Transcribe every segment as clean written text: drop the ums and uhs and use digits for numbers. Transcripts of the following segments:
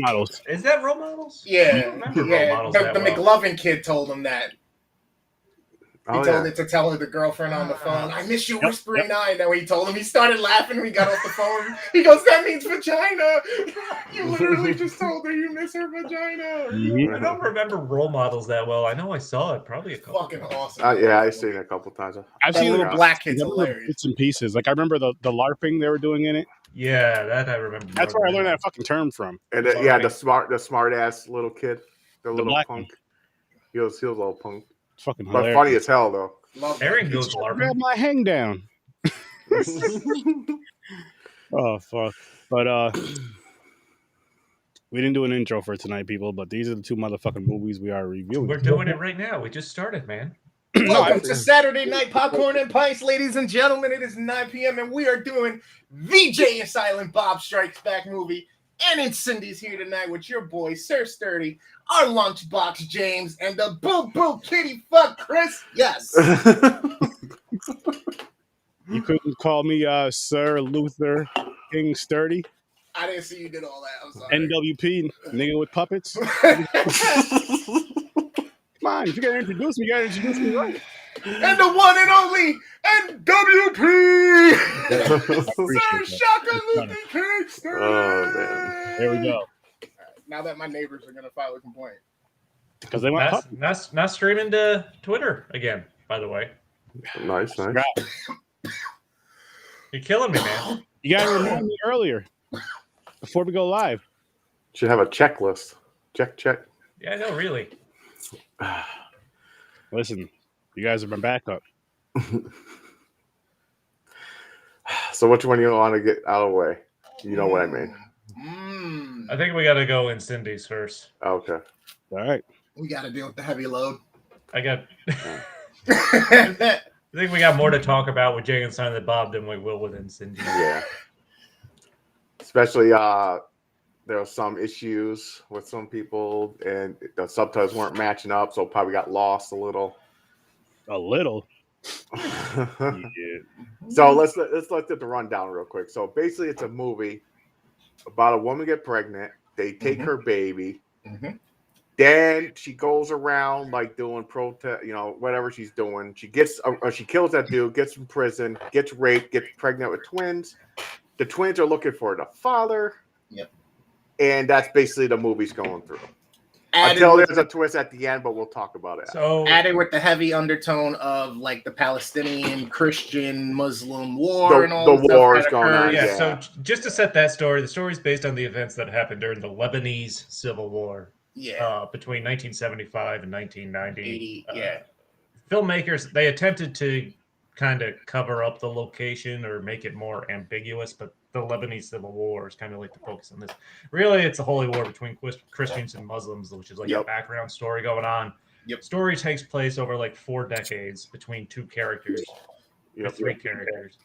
Models. Is that role models? Yeah, I don't remember role models The that well. McLovin kid told him that. He told it to tell her the girlfriend on the phone, I miss you, whispering eye. And then when he told him, he started laughing when he got off the phone. He goes, that means vagina. You literally just told her you miss her vagina. I don't remember role models that well. I know I saw it probably a couple Fucking awesome. Yeah, I've seen it a couple times. I've seen little black kid's hilarious. Bits and pieces. Like I remember the LARPing they were doing in it. Yeah, that I remember. That's where I learned that fucking term from. And the smart ass little kid, the little black punk. He was a little punk. It's fucking But hilarious. funny as hell though. Aaron goes LARPing. Grab my hang down. Oh fuck! But we didn't do an intro for tonight, people. But these are the two motherfucking movies we are reviewing. We're doing it right now. We just started, man. Welcome to Saturday Night Popcorn and Pints, ladies and gentlemen. It is 9 p.m. and we are doing the Jay and Silent Bob Strikes Back movie. And Incendies here tonight with your boy, Sir Sturdy, our lunchbox James, and the boo-boo kitty fuck Chris. Yes. You couldn't call me Sir Luther King Sturdy. I didn't see you did all that. I'm sorry. NWP, nigga with puppets. Come on, if you gotta introduce me, you gotta introduce me right. And the one and only NWP! Sir Shaka Luther King Sturdy! Oh, man. There we go. Now that my neighbors are going to file a complaint. Because they want puppets. Not streaming to Twitter again, by the way. Nice. You're killing me, man. You gotta remind me earlier before we go live. Should have a checklist. Check. Yeah, no, really. Listen, you guys have been backup. So which one you want to get out of the way? You know what I mean. I think we got to go Incendies first. Okay. All right. We got to deal with the heavy load. I think we got more to talk about with Jay and Silent Bob than we will with Incendies. Yeah. Especially there were some issues with some people and the subtitles weren't matching up, so probably got lost a little. A little. Yeah. So let's get the rundown real quick. So basically it's a movie about a woman get pregnant, they take her baby, then she goes around like doing protest, whatever she's doing. She kills that dude, gets in prison, gets raped, gets pregnant with twins. The twins are looking for the father. Yep. And that's basically the movie's going through. Until there's a twist at the end, but we'll talk about it. So added with the heavy undertone of like the Palestinian, Christian, Muslim war and all the war is going on. Yeah, so just to set that story, the story is based on the events that happened during the Lebanese Civil War. Yeah. Between 1975 and 1990. Filmmakers, they attempted to kind of cover up the location or make it more ambiguous, but the Lebanese Civil War is kind of like the focus on this. Really, it's a holy war between Christians and Muslims, which is like a background story going on. Story takes place over like 4 decades between 2 characters, or 3 characters.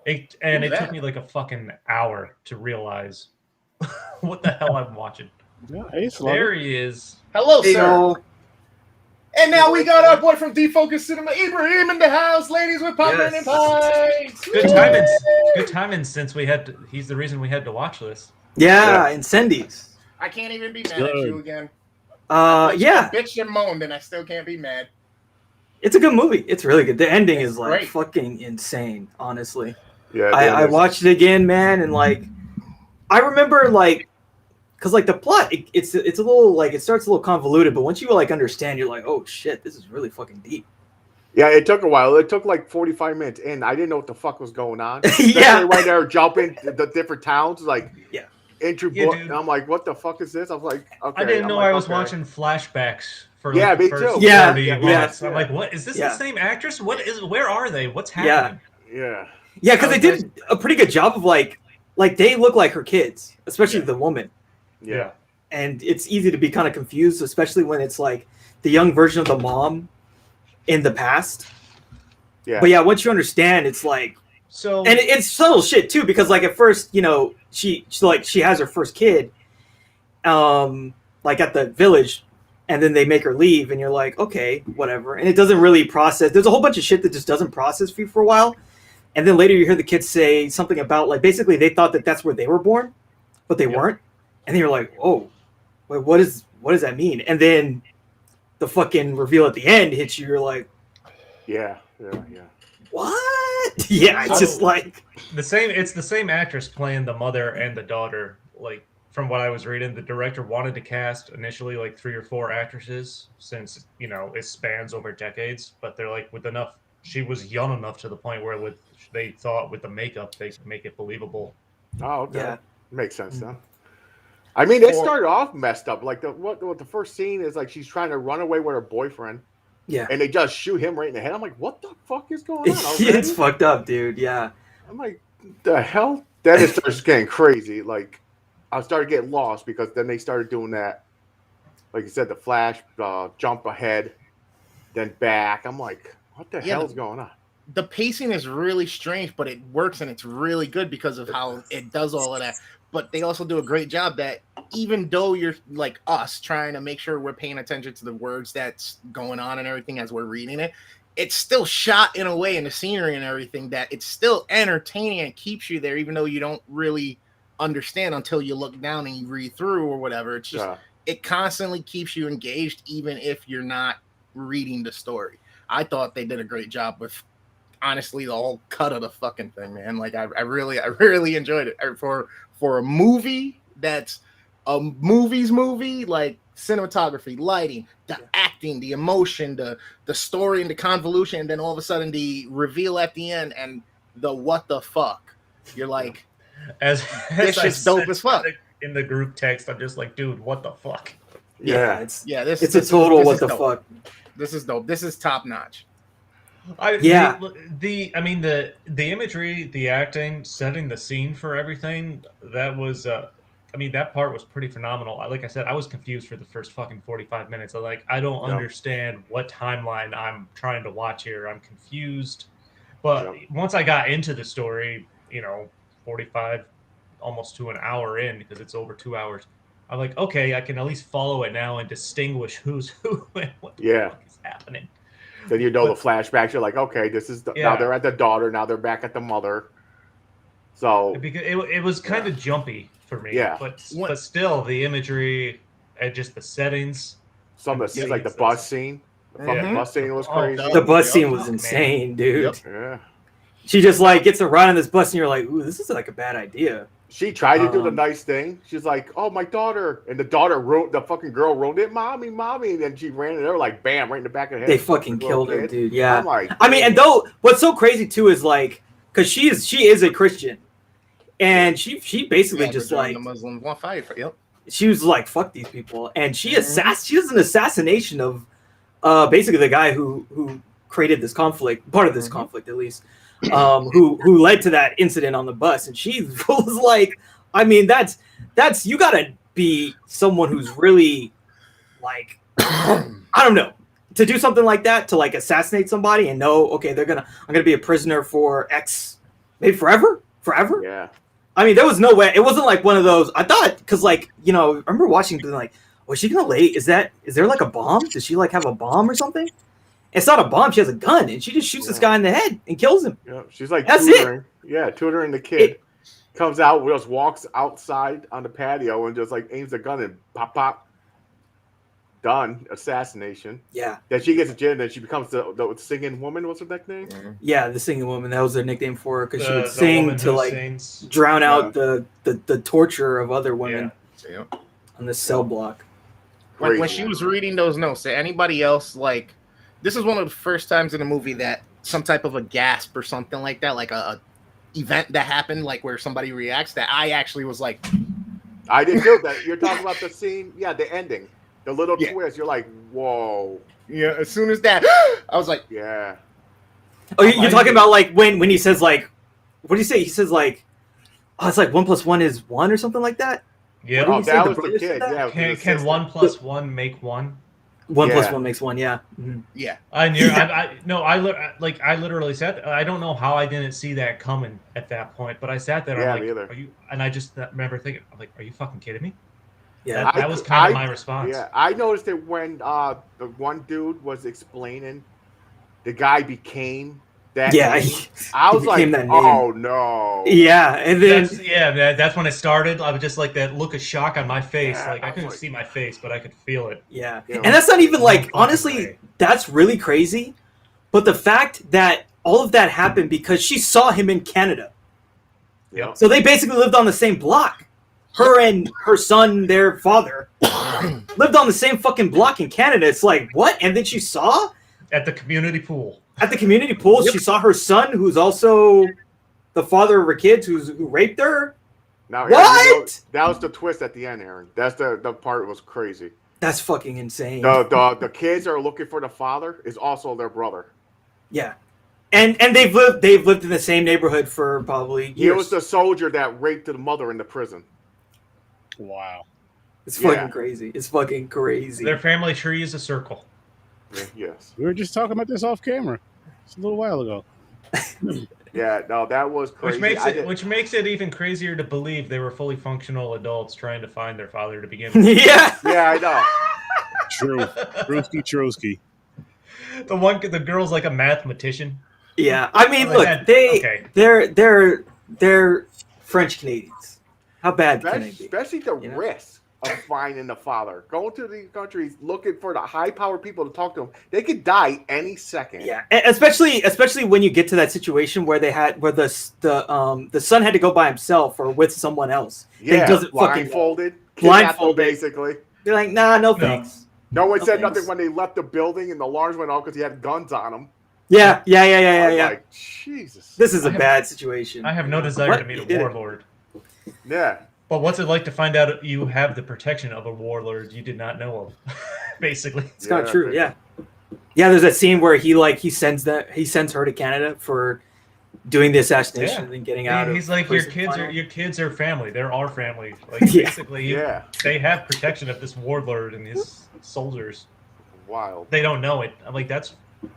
It took me like a fucking hour to realize what the hell I'm watching. Yeah, there he is. Hello, sir. And now we got our boy from Defocus Cinema, Ibrahim, in the house, ladies, with Popcorn and Pints. Good timing since he's the reason we had to watch this. Yeah, Incendies. I can't even be mad at you again. Yeah. Bitch and moaned, and I still can't be mad. It's a good movie. It's really good. The ending is like fucking insane, honestly. Yeah. I watched it again, man, and like I remember like because like the plot, it's a little like it starts a little convoluted, but once you like understand, you're like, oh shit, this is really fucking deep. Yeah, it took a while. It took like 45 minutes in. I didn't know what the fuck was going on. Yeah, right there, jumping the different towns, like dude. And I'm like, what the fuck is this? I was like, okay. I didn't know I was watching flashbacks for me first too. 30 minutes. I'm like, what is this? The same actress? Where are they? What's happening? Yeah, because they did a pretty good job of like they look like her kids, especially the woman. Yeah. And it's easy to be kind of confused, especially when it's like the young version of the mom in the past. Yeah. But yeah, once you understand, it's like so, and it's subtle shit too, because like at first, she has her first kid, like at the village, and then they make her leave, and you're like, okay, whatever. And it doesn't really process. There's a whole bunch of shit that just doesn't process for you for a while, and then later you hear the kids say something about like basically they thought that that's where they were born, but they weren't. And then you're like, oh, wait, what does that mean? And then the fucking reveal at the end hits you. You're like, Yeah. what? Yeah, it's just like it's the same actress playing the mother and the daughter. Like from what I was reading, the director wanted to cast initially like 3 or 4 actresses since it spans over decades, but they're like with enough. She was young enough to the point where they thought with the makeup they could make it believable. Oh, okay. Yeah. Makes sense then. I mean, it started off messed up. Like the first scene is like she's trying to run away with her boyfriend. Yeah. And they just shoot him right in the head. I'm like, what the fuck is going on? It's fucked up, dude. Yeah. I'm like, the hell? Then it starts getting crazy. Like, I started getting lost because then they started doing that. Like you said, the flash, jump ahead, then back. I'm like, what the hell is going on? The pacing is really strange, but it works and it's really good because of how it does all of that. But they also do a great job that even though you're like us trying to make sure we're paying attention to the words that's going on and everything as we're reading it, it's still shot in a way in the scenery and everything that it's still entertaining and keeps you there, even though you don't really understand until you look down and you read through or whatever. It's just, it constantly keeps you engaged, even if you're not reading the story. I thought they did a great job with, honestly, the whole cut of the fucking thing, man. Like I really enjoyed it for a movie that's a movie, like cinematography, lighting, the acting, the emotion, the story and the convolution, and then all of a sudden the reveal at the end and the what the fuck. You're like, as this shit's dope as fuck. In the group text, I'm just like, dude, what the fuck? It's a total what the fuck. This is dope. This is top notch. The imagery, the acting, setting the scene for everything, that was that part was pretty phenomenal. Like I said, I was confused for the first fucking 45 minutes. I don't understand what timeline I'm trying to watch here. I'm confused. But once I got into the story, 45 almost to an hour in, because it's over 2 hours, I'm like, okay, I can at least follow it now and distinguish who's who and what the fuck is happening. Then the flashbacks. You're like, okay, this is now they're at the daughter. Now they're back at the mother. So because it was kind of jumpy for me. Yeah, but still the imagery and just the settings. Some of the scenes, like the bus scene. The fucking bus scene was crazy. The bus scene was insane, dude. Yep. Yeah. She just like gets a ride on this bus, and you're like, ooh, this is like a bad idea. She tried to do the nice thing. She's like, "Oh, my daughter," and the daughter the fucking girl ruined it, "Mommy," and then she ran and they were like, "Bam!" right in the back of the head. They fucking killed her, dude. Yeah. I'm like, and though what's so crazy too is like, because she is a Christian, and she basically just like the Muslims want fight for She was like, "Fuck these people," and she does an assassination of basically the guy who created this conflict, part of this conflict at least. Who led to that incident on the bus, and she was like, I mean, that's you gotta be someone who's really like I don't know, to do something like that, to like assassinate somebody and know, okay, I'm gonna be a prisoner for X, maybe forever. Yeah. I mean, there was no way. It wasn't like one of those. I thought, because like, I remember watching, being like, was she gonna lay? Is there like a bomb? Does she like have a bomb or something? It's not a bomb. She has a gun, and she just shoots this guy in the head and kills him. Yeah, she's like that's tutoring. Yeah, tutoring the kid. Comes out, just walks outside on the patio and just like aims the gun and pop. Done. Assassination. Yeah. Then she gets a gin, and then she becomes the singing woman. What's her nickname? Yeah, the singing woman. That was their nickname for her, because she would sing to like drown out the torture of other women on this cell block. When she was reading those notes, did anybody else like? This is one of the first times in a movie that some type of a gasp or something like that, like a event that happened, like where somebody reacts, that I actually was like, I didn't do that. You're talking about the scene, the ending, the little twist. You're like, whoa. Yeah. As soon as that, I was like, yeah. Oh, you're talking about like when he says like, what do you say? He says like, oh, it's like 1 + 1 is 1 or something like that. Yeah. Oh, that was the kid. Yeah. Can 1 + 1 make 1? 1 + 1 makes 1. Yeah. Mm-hmm. Yeah. I literally said, I don't know how I didn't see that coming at that point, but I sat there. Yeah, I'm like, either. and I just remember thinking, I'm like, are you fucking kidding me? Yeah. That was kind of my response. Yeah. I noticed it when the one dude was explaining, the guy became That Yeah, name, he I was like, became that name. oh no. Yeah, and then That's when it started. I was just like that look of shock on my face. Yeah, like I I was couldn't like- see my face, but I could feel it. yeah, You know, and that's not even like fucking honestly, way. that's really crazy. But the fact that all of that happened because she saw him in Canada, Yeah. so they basically lived on the same block. Her and her son, their father, lived on the same fucking block in Canada. It's like what? And then she saw At the community pool. at the community pool, she saw her son, who's also the father of her kids, who raped her. Now, What? Aaron, you know, that was the twist at the end, Aaron. That's the part that was crazy. That's fucking insane. The kids that are looking for the father is also their brother. Yeah, and they've lived in the same neighborhood for probably He years. was the soldier that raped the mother in the prison. Wow. It's fucking Yeah. crazy. It's fucking crazy. Their family tree is a circle. Yeah, yes. We were just talking about this off camera. Just a little while ago. Yeah, no, that was crazy. Which makes it even crazier to believe they were fully functional adults trying to find their father to begin with. Yeah. Yeah, I know. True. Trotsky. The girl's like a mathematician. Yeah. I mean, Oh, look, okay. they're French Canadians. How bad can they be? Especially the You know? risk of finding the father. Going to these countries looking for the high-powered people to talk to them. They could die any second. Yeah, and especially when you get to that situation where the son had to go by himself or with someone else. Yeah, They doesn't fucking blindfolded. Blindfolded. Basically. They're like, nah, no thanks. No one said thanks. nothing when they left the building and the alarms went off because he had guns on him. Yeah. I was like, Jesus. This is a I have- bad situation. I have no desire What? to meet You a did it. warlord. Yeah. But what's it like to find out you have the protection of a warlord you did not know of? Basically. It's not Yeah, true. Yeah. Yeah, there's that scene where he sends her to Canada for doing the assassination and then getting out. He's of like, your prison kids are family. They're our family. Like Yeah. basically, Yeah. they have protection of this warlord and his soldiers. Wild. They don't know it. I'm like, that's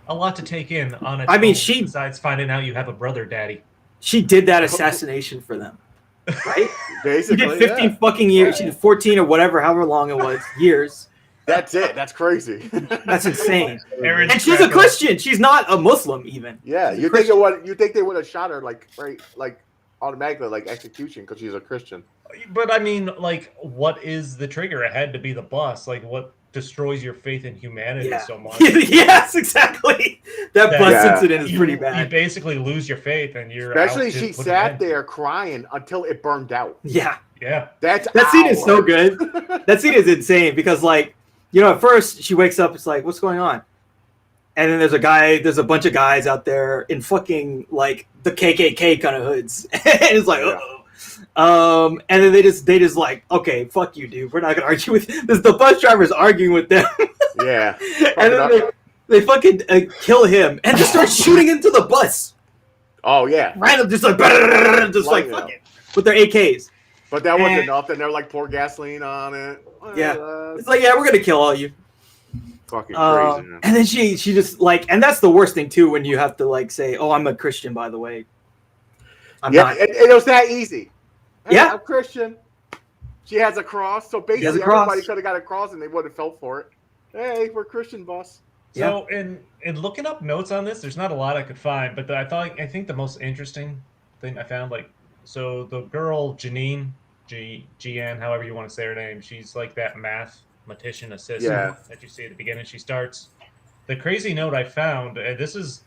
a lot to take in on its I mean, own, besides finding out you have a brother daddy. She did that assassination for them, right? She Basically, did 15 yeah. fucking years. She did 14 or whatever, however long it was, years. That's it. That's crazy. That's insane. Aaron's And she's a cracking up. Christian. She's not a Muslim, even. Yeah, She's a you Christian. think they would have shot her like automatically like execution because she's a Christian. But I mean, like, what is the trigger? It had to be the bus. Like, what destroys your faith in humanity Yeah. so much? Yes, exactly. That bus Yeah. incident is pretty You bad. basically lose your faith, and you're Especially out to she put an sat end. there crying until it burned out. Yeah. Yeah, That's That scene is so hours. good. That scene is insane because, like, at first she wakes up, it's like, what's going on? And then there's a bunch of guys out there in fucking, like, the KKK kind of hoods. And it's like, Yeah. uh-oh. And then they just like, okay, fuck you, dude. We're not going to argue with this. The bus driver's arguing with them. Yeah. And then they fucking kill him and just start shooting into the bus. Oh yeah. Random, just like, just like, Lighting it fuck up. it. With their AKs. But that wasn't And- enough. Then they're like pour gasoline on it. Yeah. It's like, yeah, we're going to kill all you. Fucking crazy. Man. And then she just like, and that's the worst thing too when you have to like say, "Oh, I'm a Christian, by the way." I'm Yeah, not. it was that easy. Hey, Yeah. I'm Christian. She has a cross, so has basically a cross. everybody could have got a cross and they would have fell for it. Hey, we're Christian, boss. So in looking up notes on this, there's not a lot I could find, but I think the most interesting thing I found, like, so the girl Jeanne, however you want to say her name, she's like that mathematician assistant Yeah. that you see at the beginning. She starts. The crazy note I found, and this is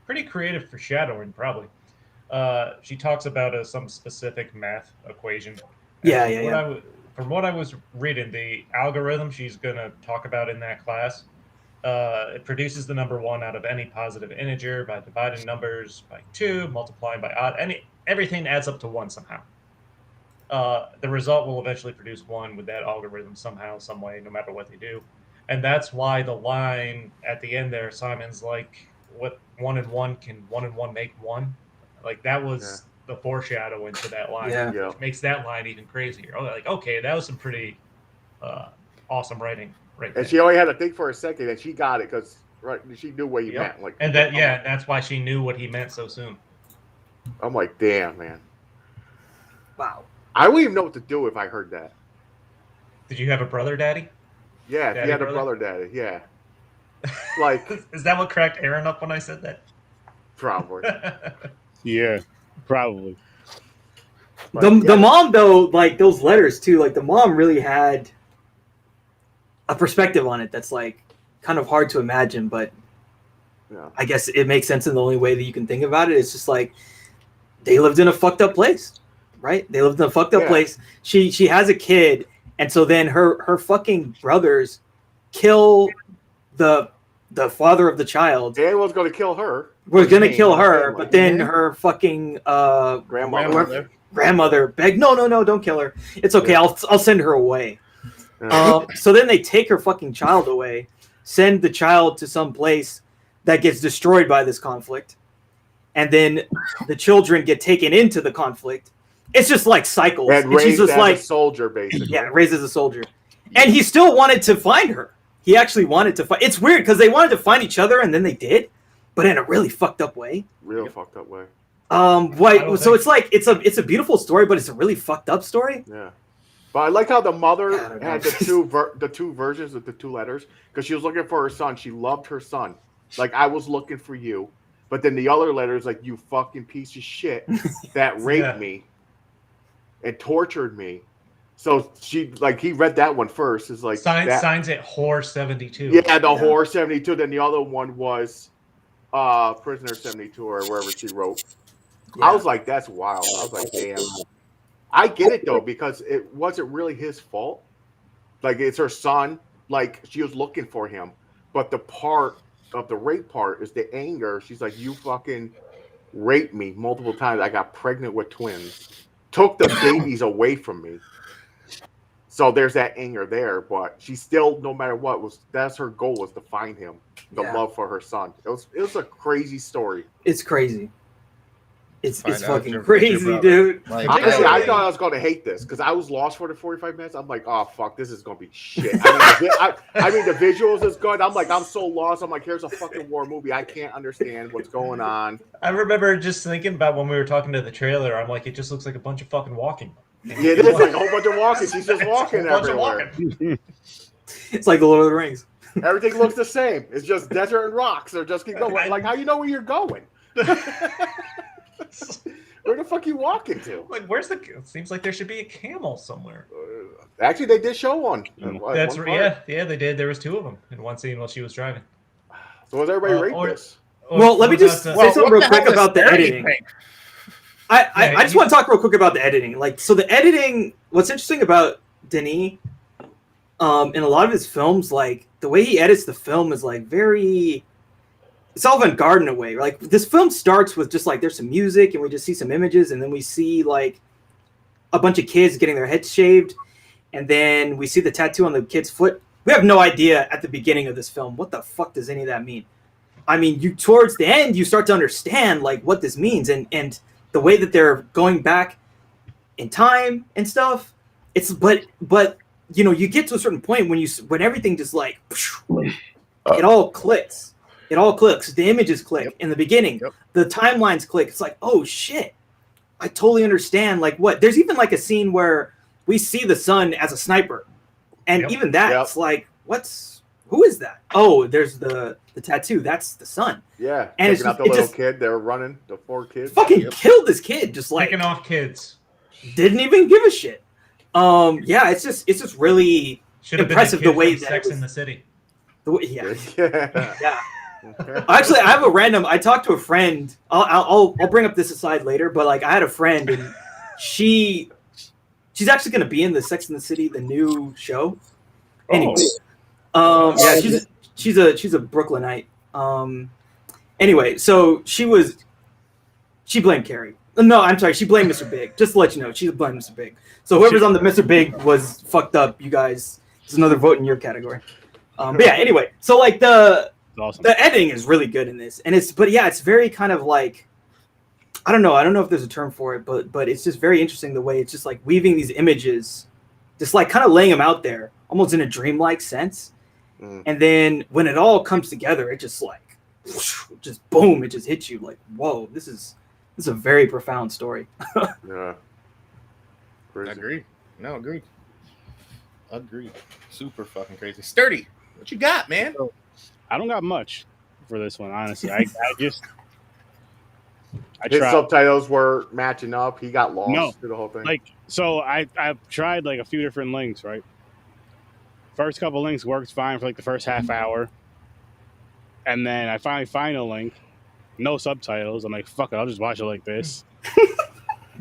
pretty creative foreshadowing, probably. She talks about some specific math equation. And from what I was reading, the algorithm she's going to talk about in that class, it produces the number 1 out of any positive integer by dividing numbers by 2, multiplying by odd. Everything adds up to 1 somehow. The result will eventually produce 1 with that algorithm somehow, some way, no matter what they do. And that's why the line at the end there, Simon's like, "What 1 and 1 can 1 and 1 make 1?" Like that was the foreshadowing to that line. Yeah. Which makes that line even crazier. Oh, like, okay, that was some pretty awesome writing right there. And she only had to think for a second, and she got it because she knew what he Yep. meant. Like, And that's why she knew what he meant so soon. I'm like, damn, man. Wow. I wouldn't even know what to do if I heard that. Did you have a brother, Daddy? Yeah, if Daddy you had a brother? brother daddy, yeah. Like, Is that what cracked Aaron up when I said that? Probably. Yeah, probably. The mom though, like those letters too, like the mom really had a perspective on it that's like kind of hard to imagine, but Yeah. I guess it makes sense in the only way that you can think about it. It's just like they lived in a fucked up place, right? They lived in a fucked up place. She has a kid, and so then her fucking brothers kill the father of the child. Dan was going to kill her. Was gonna kill her, but then her fucking grandmother begged, no, don't kill her. It's okay. I'll send her away. So then they take her fucking child away, send the child to some place that gets destroyed by this conflict, and then the children get taken into the conflict. It's just like cycles. And she's just like a soldier, basically. Yeah, raised as a soldier, and he still wanted to find her. He actually wanted to find. It's weird because they wanted to find each other, and then they did, but in a really fucked up way. Fucked up way. So it's like it's a beautiful story, but it's a really fucked up story. Yeah. But I like how the mother had the two versions of the two letters because she was looking for her son. She loved her son. Like, I was looking for you. But then the other letter is like, you fucking piece of shit that raped me and tortured me. So he read that one first. Is like signs it whore 72. Yeah, the whore 72. Then the other one was prisoner 72 or wherever she wrote. Yeah. I was like, that's wild. I was like, damn. I get it though, because it wasn't really his fault. Like, it's her son. Like, she was looking for him. But the part of the rape part is the anger. She's like, you fucking raped me multiple times. I got pregnant with twins. Took the babies away from me. So there's that anger there. But she still, no matter what, that's her goal, was to find him. The love for her son. It was a crazy story. It's crazy. It's fucking crazy, dude. Like, honestly, I thought I was going to hate this because I was lost for the 45 minutes. I'm like, oh, fuck, this is going to be shit. I mean, the visuals is good. I'm like, I'm so lost. I'm like, here's a fucking war movie. I can't understand what's going on. I remember just thinking about when we were talking to the trailer. I'm like, it just looks like a bunch of fucking walking. Yeah, it is like a whole bunch of walking. She's just walking everywhere. It's like the Lord of the Rings. Everything looks the same. It's just desert and rocks. Or just keep going. Like, how you know where you're going? Where the fuck you walking to? Like, where's the? It seems like there should be a camel somewhere. Actually, they did show one. That's right. Yeah, they did. There was two of them in one scene while she was driving. So was everybody rapist? Well, let me just say something real quick about the editing. I just want to talk real quick about the editing. Like, so the editing. What's interesting about Denis, in a lot of his films, like the way he edits the film is like very. It's avant-garde in a way. Like, this film starts with just like there's some music and we just see some images, and then we see like a bunch of kids getting their heads shaved, and then we see the tattoo on the kid's foot. We have no idea at the beginning of this film what the fuck does any of that mean. I mean, you towards the end you start to understand like what this means, and the way that they're going back in time and stuff. It's but you know, you get to a certain point when everything just like it all clicks. It all clicks. The images click in the beginning. The timelines click. It's like, oh shit, I totally understand. Like, what? There's even like a scene where we see the son as a sniper, and even that, it's like, who is that? Oh, there's the tattoo. That's the son. Yeah, and it's not the little kid. They were running the 4 kids. Fucking killed this kid. Just like picking off kids. Didn't even give a shit. Yeah, it's just really impressive the way that Sex in the City. Yeah. Actually, I have a random. I talked to a friend. I'll bring up this aside later, but like I had a friend, and she's actually going to be in the Sex and the City, the new show. Anyway, yeah, she's a Brooklynite. Anyway, so she blamed Carrie. No, I'm sorry, she blamed Mr. Big. Just to let you know, she blamed Mr. Big. So whoever's on the Mr. Big was fucked up. You guys, it's another vote in your category. But yeah, anyway, so like awesome. The editing is really good in this, and it's very kind of like, I don't know if there's a term for it, but it's just very interesting the way it's just like weaving these images, just like kind of laying them out there, almost in a dreamlike sense, and then when it all comes together, it just like, just boom, it just hits you like, whoa, this is a very profound story. Yeah, agreed. No, agreed. Super fucking crazy. Sturdy, what you got, man? I don't got much for this one, honestly. I just His subtitles were matching up. He got lost through the whole thing. Like, so I've tried like a few different links, right? First couple links worked fine for like the first half hour. And then I finally find a link, no subtitles. I'm like, fuck it, I'll just watch it like this.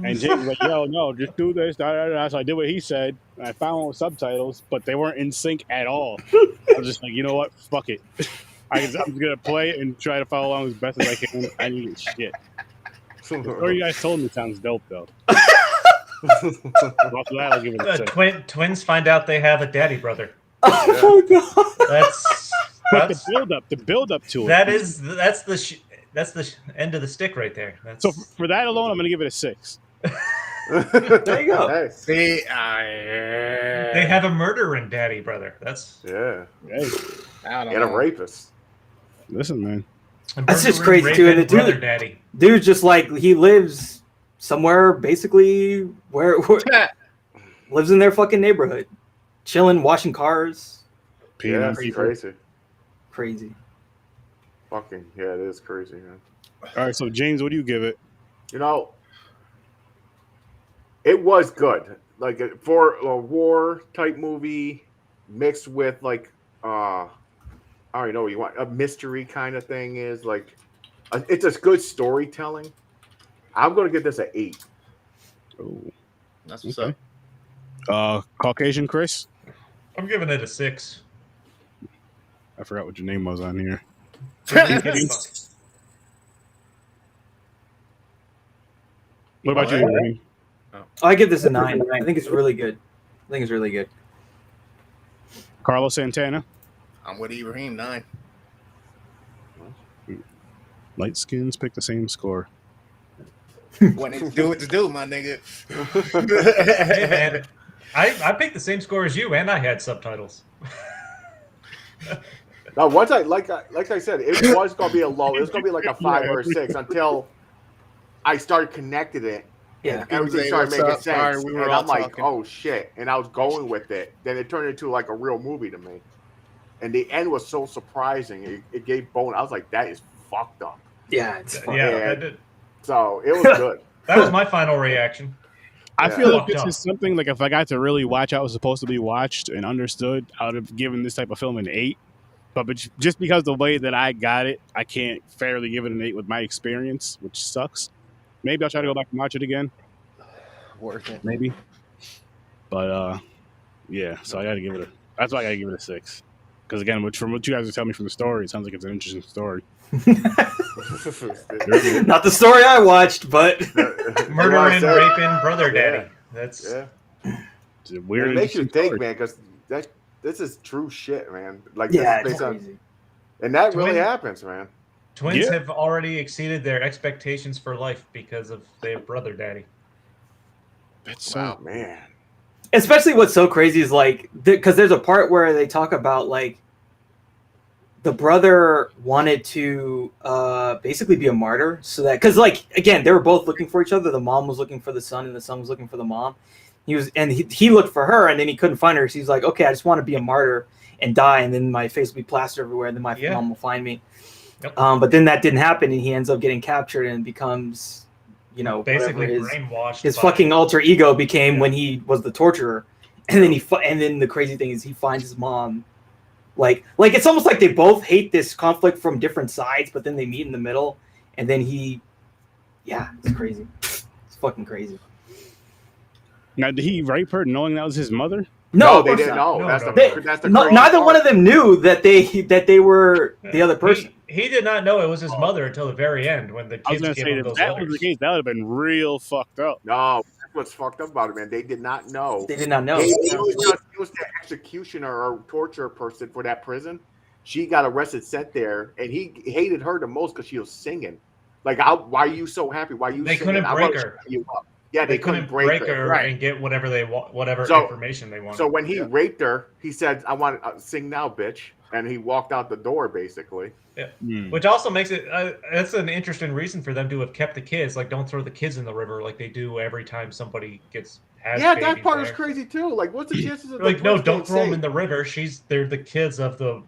And James was like, yo, no, just do this. Da, da, da. So I did what he said. And I found one with subtitles, but they weren't in sync at all. I was just like, you know what? Fuck it. I'm just going to play it and try to follow along as best as I can. I need shit. The story you guys told me sounds dope, though. After that, I'll give it a six. Twins find out they have a daddy brother. Oh my god! That's the build up to it. That's the end of the stick right there. So for that alone, I'm going to give it a 6. There you go. Hey. See, they have a murdering daddy brother. That's Hey, I don't and a know. rapist. listen, man. That's just crazy too. And the brother daddy. dude's just like he lives somewhere basically where lives in their fucking neighborhood, chilling, washing cars. Peeing Yeah, on it's people. Crazy. Fucking yeah, it is crazy, man. All right, so James, what do you give it? You know, it was good. Like for a war type movie mixed with like I don't know what you want, a mystery kind of thing is like it's a good storytelling. I'm gonna give this an 8. Oh, That's what's up. Caucasian Chris. I'm giving it a 6. I forgot what your name was on here. What about you, Raheem? I give this a 9. I think it's really good. Carlos Santana. I'm with Ibrahim, 9. Light skins pick the same score. When it's do what to do, my nigga. Hey, man, I picked the same score as you, and I had subtitles. Now, once like I said, it was gonna be a low. It was gonna be like a 5 or a 6 until I started connecting it. Yeah. And everything started What's making up? sense. Sorry, we were and all I'm like, talking. oh shit. And I was going with it. Then it turned into like a real movie to me. And the end was so surprising. It gave bone. I was like, that is fucked up. Yeah. It's fun. Yeah, I did. So it was good. That was my final reaction. I Yeah. feel like Fucked this up. is something like if I got to really watch how it was supposed to be watched and understood, I would have given this type of film an 8. But just because the way that I got it, I can't fairly give it an 8 with my experience, which sucks. Maybe I'll try to go back and watch it again. Worth it. Maybe. But yeah, so I gotta give it that's why I gotta give it a 6. Because again, from what you guys are telling me from the story, it sounds like it's an interesting story. Not the story I watched, but Murdering, raping, brother daddy. That's Yeah. It's a weird. It makes you interesting think, story. man, because this is true shit, man. Like yeah, this it's is based on, crazy. and that really Twin- happens, man. Twins Yeah. have already exceeded their expectations for life because of their brother daddy. That's so Wow. Man. Especially what's so crazy is like because there's a part where they talk about like the brother wanted to basically be a martyr so that because like again they were both looking for each other. The mom was looking for the son and the son was looking for the mom. He looked for her and then he couldn't find her. So he's like, okay, I just want to be a martyr and die, and then my face will be plastered everywhere, and then my mom will find me. Yep. But then that didn't happen, and he ends up getting captured and becomes, Basically whatever brainwashed. his by- fucking alter ego became Yeah. when he was the torturer, and then and then the crazy thing is he finds his mom. Like it's almost like they both hate this conflict from different sides, but then they meet in the middle, and then it's crazy. It's fucking crazy. Now, did he rape her knowing that was his mother? No, they of course didn't not. know. No, That's no, the no. that's the No, crazy neither part. one of them knew that they were the other person. He did not know it was his mother until the very end when the I was kids gonna gave say him that those that was letters. the case. That would have been real fucked up. No, that's what's fucked up about it, man. They did not know. They did not know. He was the executioner or torture person for that prison. She got arrested, sent there, and he hated her the most because she was singing. Like, why are you so happy? Why are you They singing? couldn't I break wanna her. shut you up. Yeah, They couldn't break her Right. and get whatever they want, whatever So- information they wanted. So when he raped her, he said, "I want to sing now, bitch," and he walked out the door, basically. Hmm. Which also makes it that's an interesting reason for them to have kept the kids. Like, don't throw the kids in the river like they do every time somebody has Yeah, that babies part was there. crazy too. Like, what's the chances of Like, the no, twins don't getting throw them saved? in the river. They're the kids of the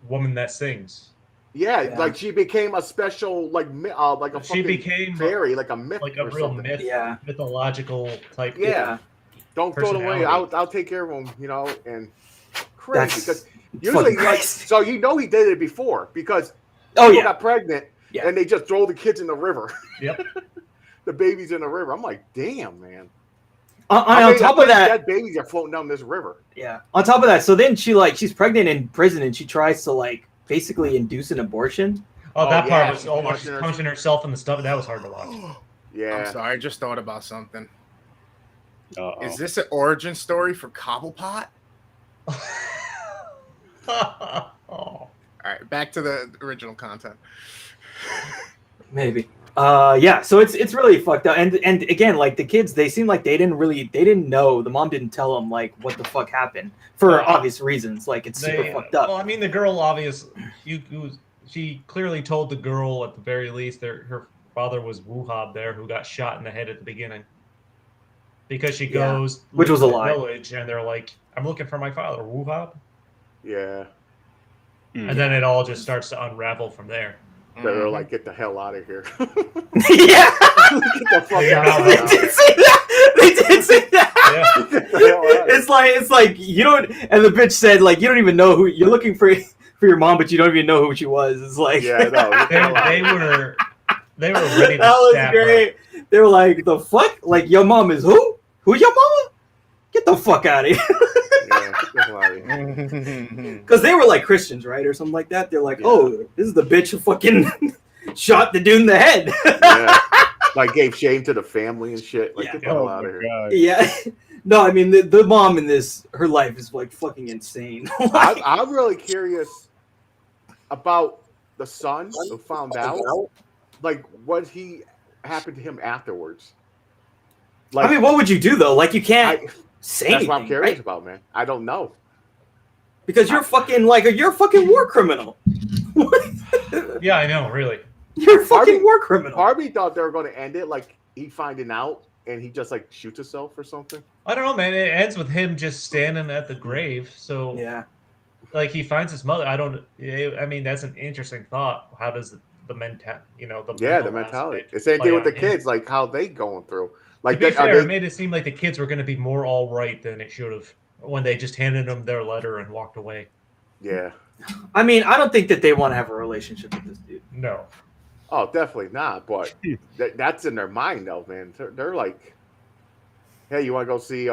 woman that sings. Yeah, like she became a special, like a She became fairy, like a myth, like a or real something. myth, mythological type. Yeah. Don't throw it away. I'll take care of him, you know, and crazy because usually so he did it before because people got pregnant and they just throw the kids in the river. Yep. The babies in the river. I'm like, damn, man. On top of that, dead babies are floating down this river. Yeah. On top of that, so then she's pregnant in prison and she tries to like basically induce an abortion. Oh, that part was almost punching herself in the stomach. That was hard to watch. Yeah. I'm sorry, I just thought about something. Uh-oh. Is this an origin story for Cobblepot? All right, back to the original content. Maybe. Yeah, so it's really fucked up. And again, like the kids, they seem like they didn't know. The mom didn't tell them like what the fuck happened for obvious reasons. Like it's super fucked up. Well, I mean, the girl she clearly told the girl at the very least her father was Wuhab there, who got shot in the head at the beginning. Because she goes, which was a lie. Village, and they're like, "I'm looking for my father, Wuhab." Yeah. And then it all just starts to unravel from there. They're like, get the hell out of here. Yeah. Get the fuck out of here. They did say that. They did say that. Yeah. It's like you don't. And the bitch said like you don't even know who you're looking for your mom, but you don't even know who she was. It's like they were ready to that was stab great. her. They were like, the fuck? Like, your mom is who? Who's your mama? Get the fuck out of here. Because they were like Christians, right? Or something like that. They're like, oh, this is the bitch who fucking shot the dude in the head. Like, gave shame to the family and shit. Like, get the hell out of here. God. Yeah. No, I mean, the mom in this, her life is like fucking insane. Like, I'm really curious about the son who found out. Like, what happened to him afterwards? Like, I mean, what would you do though? Like, you can't say anything. That's what I'm curious about, man. I don't know. Because you're fucking war criminal. Yeah, I know, really. You're a fucking war criminal. Part of me thought they were going to end it like he finding out and he just like shoots himself or something. I don't know, man. It ends with him just standing at the grave. So yeah, like he finds his mother. I mean, that's an interesting thought. How does the mentality? The mentality. The same thing with the kids, like how they going through. Like, to be fair, it made it seem like the kids were going to be more all right than it should have when they just handed them their letter and walked away. Yeah. I mean, I don't think that they want to have a relationship with this dude. No. Oh, definitely not. But that's in their mind, though, man. They're like, hey, you want to go see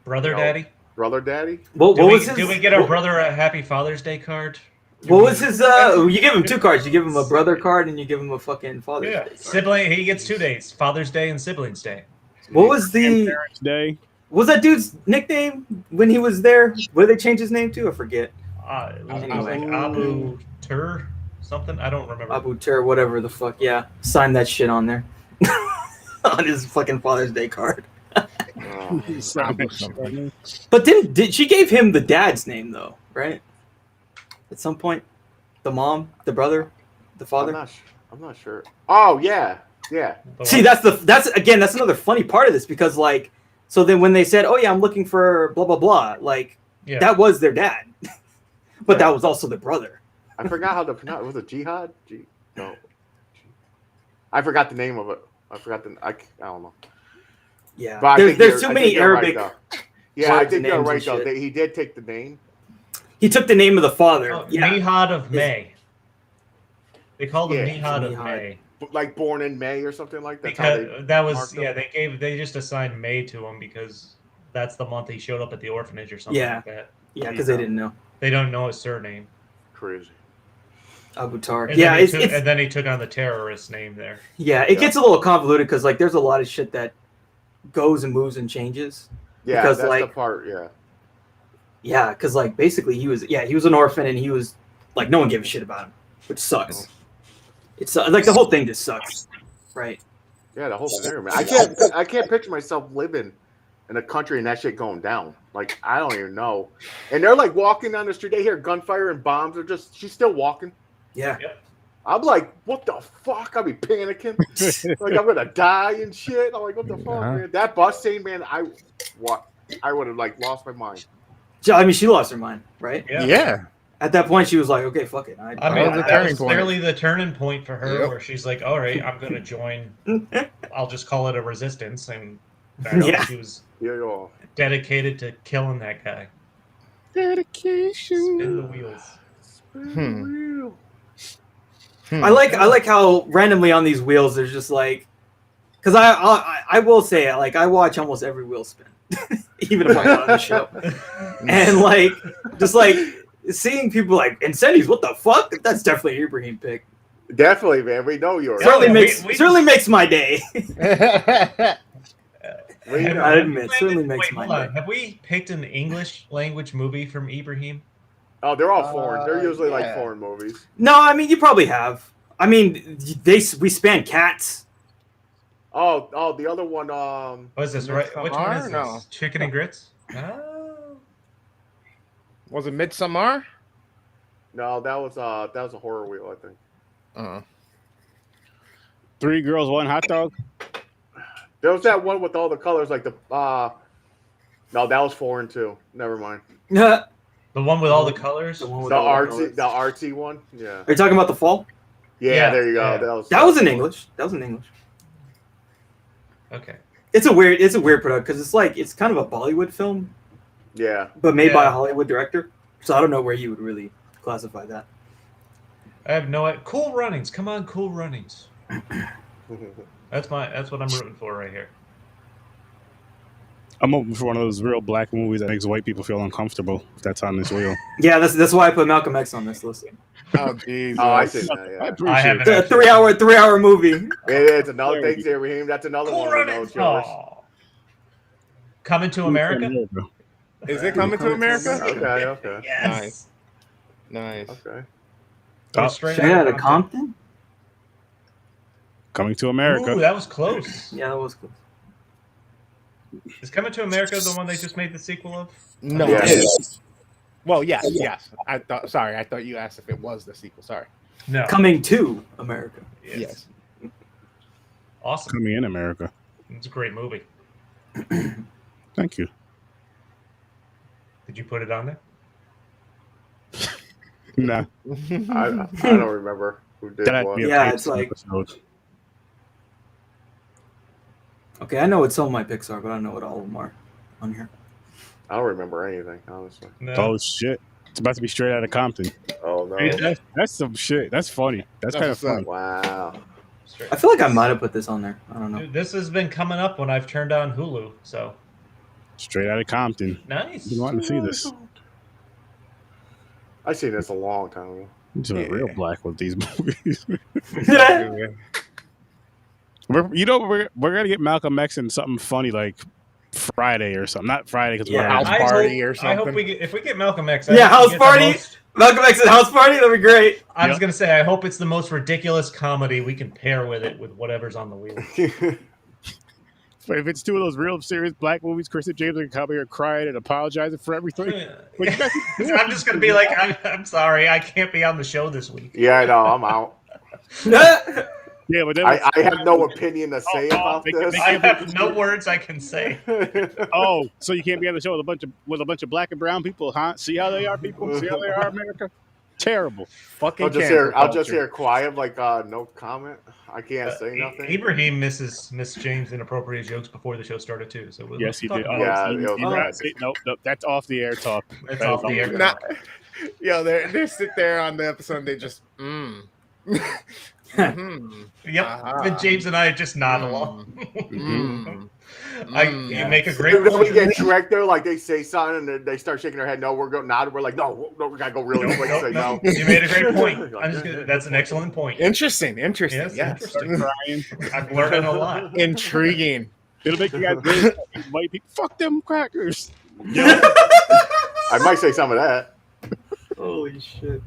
Brother Daddy? Brother Daddy? What was his? Did we get our brother a Happy Father's Day card? What was his? You give him 2 cards. You give him a brother card and you give him a fucking Father's Day card. Sibling. He gets 2 days: Father's Day and Siblings Day. What was the Parents' Day? What was that dude's nickname when he was there? What did they change his name to? I forget. It was like Abu Tur something. I don't remember. Abu Tur, whatever the fuck. Yeah, sign that shit on there on his fucking Father's Day card. But did she gave him the dad's name though, right? At some point, the mom, the brother, the father. I'm not sure. Oh yeah. See, that's another funny part of this because like, so then when they said, "Oh yeah, I'm looking for blah blah blah," like that was their dad, but that was also the brother. I forgot how to pronounce. Was it Jihad? No. I forgot the name of it. I don't know. Yeah, but there's too many Arabic. Right, yeah, I think they're right though. He did take the name. He took the name of the father. Nihad of May. They called him Nihad of May. Like born in May or something like that. Because they just assigned May to him because that's the month he showed up at the orphanage or something like that. Yeah, because they didn't know. They don't know his surname. Crazy. Abu Tar. And then he took on the terrorist name there. Yeah, it gets a little convoluted because like there's a lot of shit that goes and moves and changes. Yeah, because, that's like, the part. Yeah. Yeah, because like basically he was an orphan and he was like no one gave a shit about him, which sucks. It's like the whole thing just sucks, right? Yeah, the whole scenario, man. I can't picture myself living in a country and that shit going down. Like I don't even know. And they're like walking down the street. They hear gunfire and bombs. She's still walking. Yeah. I'm like, what the fuck? I'll be panicking. Like I'm gonna die and shit. I'm like, what the fuck, man? That bus scene, man. I would have like lost my mind. I mean, she lost her mind, right? Yeah. at that point, she was like, "Okay, fuck it." I mean, That was the that turning was point. clearly the turning point for her, Yep. where she's like, "All right, I'm going to join. I'll just call it a resistance," and that's Yeah. she was Yeah. dedicated to killing that guy. Dedication. Spin the wheels. I like how randomly on these wheels there's just like, because I will say like I watch almost every wheel spin, even if I'm not on the show, and like just like seeing people like Incendies, what the fuck? That's definitely an Ibrahim pick. Definitely, man. We know yours. Certainly Yeah, makes we- certainly makes my day. We know. I admit, certainly makes Wait, my hold on. day. Have we picked an English language movie from Ibrahim? Oh, they're all foreign. They're usually like yeah. foreign movies. No, I mean you probably have. I mean we span Cats. Oh, the other one. What is this? Right? Which one is this? No. Chicken and Grits? Oh. Was it Midsommar? No, that was a horror wheel, I think. Uh-huh. 3 girls, 1 hot dog. There was that one with all the colors, like the. No, that was foreign too. Never mind. Are The one with all the colors? The artsy one. Yeah. you talking about The Fall? Yeah, there you go. yeah. That was in English. Okay. It's a weird product because it's kind of a Bollywood film, Yeah. but made by Yeah. a Hollywood director. So I don't know where you would really classify that. I have no idea. Cool Runnings. Come on, Cool Runnings. That's what I'm rooting for right here. I'm hoping for one of those real black movies that makes white people feel uncomfortable. If that's on this wheel. Yeah, that's why I put Malcolm X on this list. Oh, Jesus. Oh, I see that. I Yeah. appreciate I haven't that. It's a 3-hour movie. It's another thing, Raheem. That's another Cool one we know Runnings. it's yours. Aw. Coming to America? Is it coming to America? Okay. Yes. Nice. Okay. We're Oh, straight Straight out out of Compton? Coming to America. Ooh, that was close. Yeah, that was cool. Is Coming to America the one they just made the sequel of? No. Yeah. it is. Well, yes. I thought you asked if it was the sequel. Sorry. No. Coming to America. Yes. Awesome. Coming in America. It's a great movie. Thank you. Did you put it on there? Nah. I don't remember who did That what. be a Yeah, Patreon it's like- episode. Okay, I know what some of my picks are, but I don't know what all of them are on here. I don't remember anything, honestly. No. Oh shit! It's about to be straight out of Compton. Oh no! Hey, that's some shit. That's funny. That's kind of what's up. funny. Wow. Straight. I feel like I might have put this on there. I don't know. Dude, this has been coming up when I've turned on Hulu. So Straight out of Compton. nice. You want to see this? I seen this a long time ago. I'm just Yeah. real black with these movies. Yeah. we're gonna get Malcolm X in something funny like Friday or something. Not Friday because Yeah. House I party hope, or I hope something. if we get Malcolm X. Yeah, I hope House we get the Party. most- Malcolm X's house party? That'd be great. I was Yep. gonna say I hope it's the most ridiculous comedy we can pair with it with whatever's on the wheel. But if it's 2 of those real serious black movies, Chris and James are coming here crying and apologizing for everything. I'm just gonna be like, I'm sorry, I can't be on the show this week. Yeah, I know. I'm out. Yeah, but then I have no opinion to say Oh, about they- this. I have no words I can say. oh, so you can't be on the show with a bunch of black and brown people, huh? See how they are, people? See how they are, America? Terrible. Fucking I'll just hear quiet, like no comment. I can't say nothing. Ibrahim misses Miss James' inappropriate jokes before the show started too. So Yes, he did. Yeah, he- it was he- bad. nope, that's off the air talk. That's That off is the air. Not, yo, they sit there on the episode and they just Yep. Uh-huh. And James and I just nod along. You make a great Then we point. get direct there, like they say something, and then they start shaking their head. No, we're going nod. We're like, no, we gotta go really quick. Say no. You made a great point. That's an excellent point. Interesting. Yes, Yes. interesting. Crying. I've learned a lot. Intriguing. It'll make you guys really white people. Fuck them crackers. I might say some of that. Holy shit.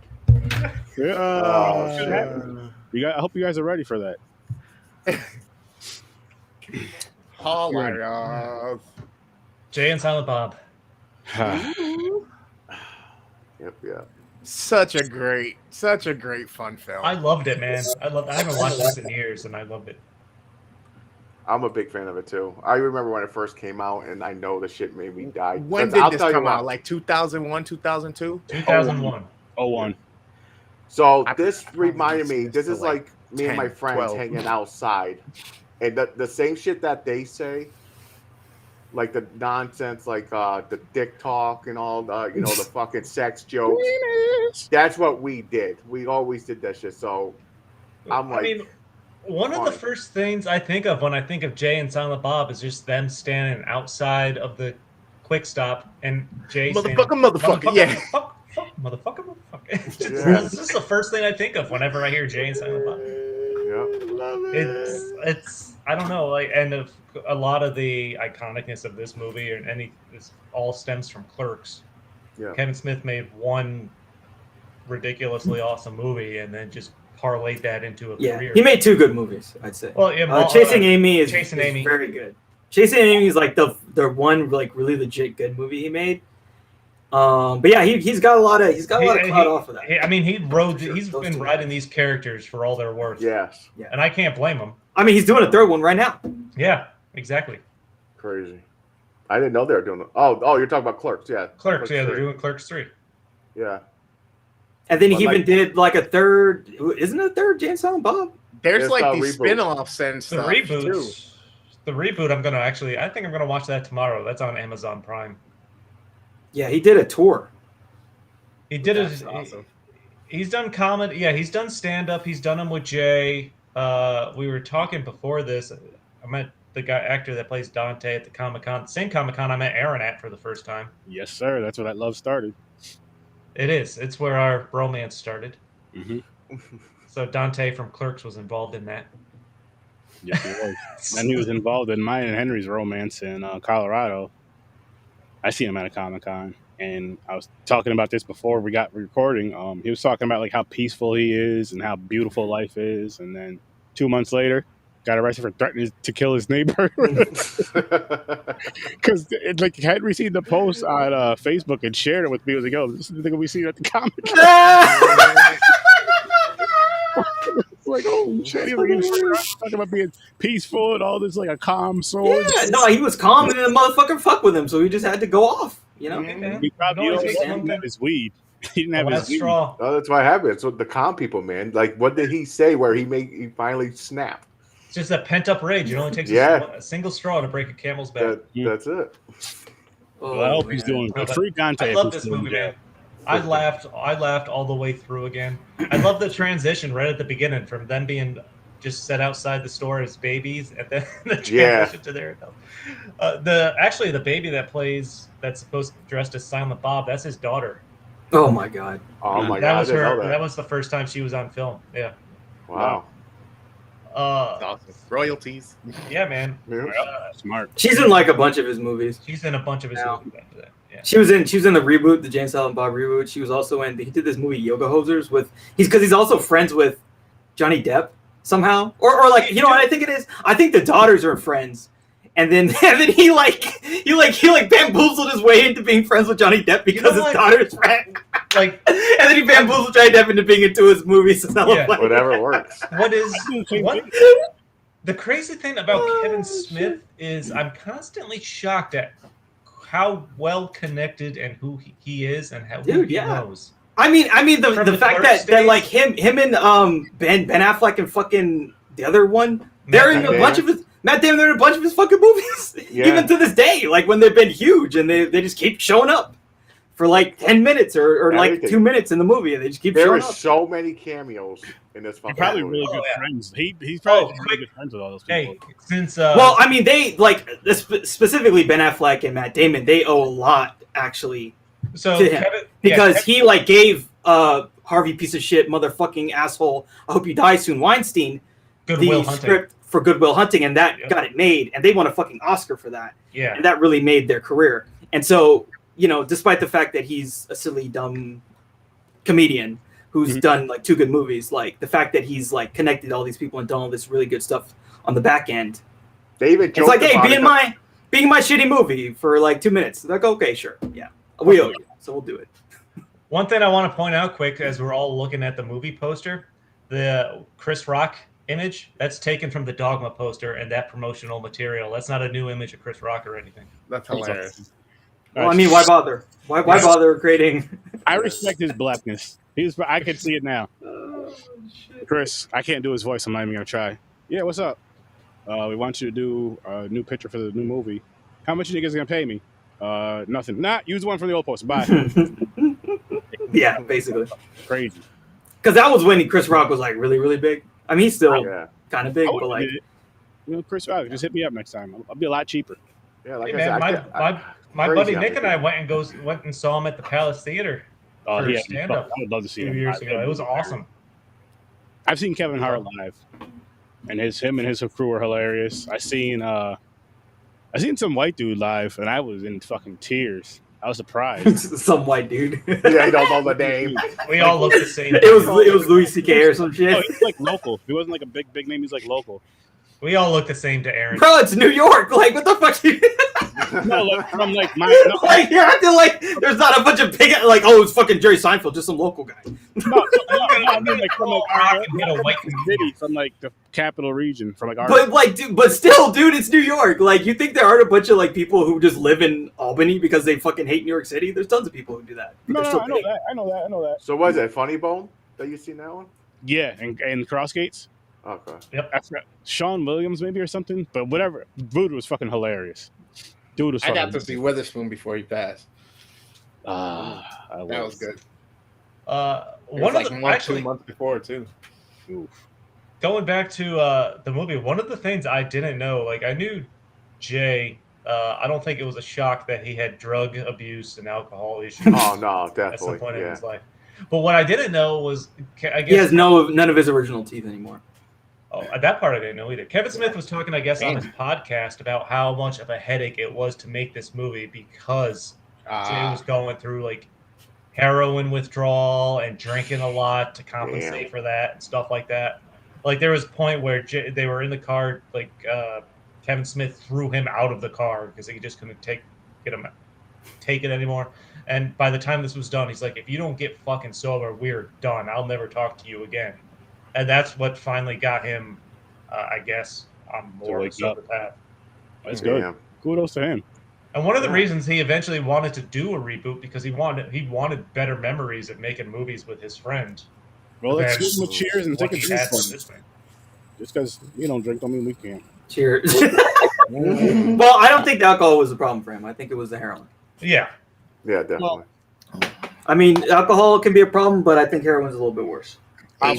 Oh, should shit. happen. I hope you guys are ready for that. Hilarious. Jay and Silent Bob. Yep. Such a great fun film. I loved it, man. I haven't watched this in years, and I loved it. I'm a big fan of it too. I remember when it first came out, and I know the shit made me die. When 'Cause did I'll this tell you come what, out? Like 2001, 2002? 2001. 01. So I this probably reminded me. seen This this is till, like, like me and my 10, friends 12. hanging outside, and the same shit that they say, like the nonsense, like the dick talk and all the the fucking sex jokes. That's what we did. We always did that shit. So I'm I like, mean, one of the fine. first things I think of when I think of Jay and Silent Bob is just them standing outside of the quick stop and Jay saying, Motherfucker, yeah. motherfucker. It's Yeah. just the first thing I think of whenever I hear Jay and Silent Bob. yeah, It's I don't know, like, and a lot of the iconicness of this movie this all stems from Clerks. yeah. Kevin Smith made one ridiculously awesome movie and then just parlayed that into a Yeah, career. he made 2 good movies, I'd say. Well, yeah, Chasing Amy is Chasing Amy. very good. Chasing Amy is like the one like really legit good movie he made. But yeah, he's got a lot of clout off of that. He's Those been two riding guys. these characters for all they're worth. Yes. And I can't blame him. I mean, he's doing a 3rd one right now. Yeah, exactly. Crazy. I didn't know they were doing it. Oh, you're talking about Clerks, yeah. Clerks, yeah, they're 3. doing Clerks 3. Yeah. And then But he even like- did like a 3rd. Isn't it a 3rd Jay and Silent Bob? There's It's like a these reboot. spin-offs and The stuff reboots. too. The reboot, I think I'm gonna watch that tomorrow. That's on Amazon Prime. Yeah, he did a tour. He did That's it. awesome. He's done comedy. Yeah, he's done stand-up. He's done them with Jay. We were talking before this. I met the actor that plays Dante at the Comic-Con. Same Comic-Con I met Aaron at for the first time. Yes, sir. That's where that love started. It is. It's where our romance started. Mm-hmm. So Dante from Clerks was involved in that. Yes, he was. And he was involved in mine and Henry's romance in Colorado. I seen him at a Comic-Con, and I was talking about this before we got recording. He was talking about like how peaceful he is and how beautiful life is, and then 2 months later, got arrested for threatening to kill his neighbor. Because like Henry seen the post on Facebook and shared it with me. He was like, "Yo, this is the thing we seen at the Comic-Con." It's like, oh shit! He was talking about being peaceful and all this, like a calm soul. Yeah, no, he was calm and then the motherfucker fucked with him, so he just had to go off. You know. Yeah. He probably No, it he takes didn't one have his weed. He didn't have The his last weed. straw. Oh, that's what happened. It's with the calm people, man. Like, what did he say where he finally snapped? It's just that pent-up rage. It only takes Yeah. a single straw to break a camel's back. That's it. Oh, Well, I hope he's man. doing No, good. Free Dante. I if love he's this still in movie, jail. man. I laughed all the way through again. I love the transition right at the beginning from them being just set outside the store as babies, and then the transition to their adult. The baby that's supposed to be dressed as Silent Bob, that's his daughter. Oh my god. Oh my That god, was I didn't her. know that. That was the first time she was on film. Yeah. Wow. Awesome. Royalties. Yeah, man. Yeah. Smart. She's in like a bunch of his movies. She's in a bunch of his Yeah. movies after that. Yeah. She was in the reboot, the Jay and Silent Bob reboot. She was also in. He did this movie Yoga Hosers with. He's also friends with Johnny Depp somehow, or like you know what I think it is. I think the daughters are friends, and then he bamboozled his way into being friends with Johnny Depp because his daughter's friend. Like, and then he bamboozled Johnny Depp into being into his movies. So Yeah. Whatever works. The crazy thing about Kevin Smith is I'm constantly shocked at how well connected and who he is and who Dude, he yeah. knows. I mean the From the fact Clerks that days? like him and Ben Affleck and fucking the other one, they're in a Damon. bunch of his Matt Damon. They're in a bunch of his fucking movies, Yeah. even to this day. Like when they've been huge and they just keep showing up for like 10 minutes or like Everything. 2 minutes in the movie, and they just keep There showing is up. so many cameos in this They're fucking probably movie. really good yeah. friends. He's probably quick. really good friends with all those people. Hey, since Well, I mean, they like specifically Ben Affleck and Matt Damon. They owe a lot actually so to him. Kevin, Because Kevin- he like gave Harvey piece of shit motherfucking asshole I hope you die soon Weinstein Goodwill the Hunting. script for Goodwill Hunting, and that Yep. got it made, and they won a fucking Oscar for that, Yeah. and that really made their career. And so, you know, despite the fact that he's a silly dumb comedian who's Mhm. done like 2 good movies, like the fact that he's like connected all these people and done all this really good stuff on the back end, They even it's like, joked hey, about be it. in my shitty movie for like 2 minutes. Like, okay, sure, yeah, we owe you, so we'll do it. One thing I want to point out quick as we're all looking at the movie poster, the Chris Rock image, that's taken from the Dogma poster and that promotional material. That's not a new image of Chris Rock or anything. That's hilarious. Well, I mean, why bother? Why bother creating? I respect his blackness. I could see it now. Chris, I can't do his voice. I'm not even gonna try. Yeah, what's up? We want you to do a new picture for the new movie. How much you niggas gonna pay me? Nothing. Use one from the old poster. Bye. Yeah, basically. Crazy. Because that was when Chris Rock was like really, really big. I mean, he's still kind of big, but like, Chris Rock, just hit me up next time. I'll be a lot cheaper. Yeah, like Hey, I man, said, my crazy buddy how Nick they and I went and saw him at the Palace Theater for Yeah, stand up I would love to see a few him. years ago. It was awesome. I've seen Kevin Hart live, and him and his crew are hilarious. I seen some white dude live, and I was in fucking tears. I was surprised. some white dude. Yeah, he don't know the name. We all looked the same. It was Louis C.K. or some shit. Oh, he's like local. He wasn't like a big name. He's like local. We all look the same to Aaron. Bro, it's New York. Like, what the fuck? No, like, from like my Like, you're acting like there's not a bunch of big, like, oh, it's fucking Jerry Seinfeld, just some local guy. I mean, like from like Rock and hit a white city, from like the capital region, from like our. But like, but still, dude, it's New York. Like, you think there aren't a bunch of like people who just live in Albany because they fucking hate New York City? There's tons of people who do that. No, They're still I know big. that. I know that. So was it Funny Bone that you seen that one? Yeah, and Crossgates. Okay. I forgot Sean Williams maybe or something, but whatever. Dude was fucking hilarious. Dude was. I'd Fucking have to see Witherspoon before he passed. That That was good. It One was of like the, 2 actually, months before too. going back to the movie, one of the things I didn't know, like I knew Jay. I don't think it was a shock that he had drug abuse and alcohol issues Oh no, at some definitely. point in Yeah. his life. But what I didn't know was, I guess He has none of his original teeth anymore. Oh, that part I didn't know either. Kevin Smith was talking, I guess, on his podcast about how much of a headache it was to make this movie because Jay was going through like heroin withdrawal and drinking a lot to compensate for that and stuff like that. Like there was a point where they were in the car, like Kevin Smith threw him out of the car because he just couldn't take it anymore. And by the time this was done, he's like, if you don't get fucking sober, we're done. I'll never talk to you again. And that's what finally got him, I guess, on more of a sober path. That's good. Yeah. Kudos to him. And one of the reasons he eventually wanted to do a reboot because he wanted better memories of making movies with his friend. Well, let's That's give him a cheers and take a what he drink had from from him. this thing. Just because you don't drink don't mean we can. Cheers. Well, I don't think the alcohol was the problem for him. I think it was the heroin. Yeah. Yeah, definitely. I mean, alcohol can be a problem, but I think heroin's a little bit worse. I'll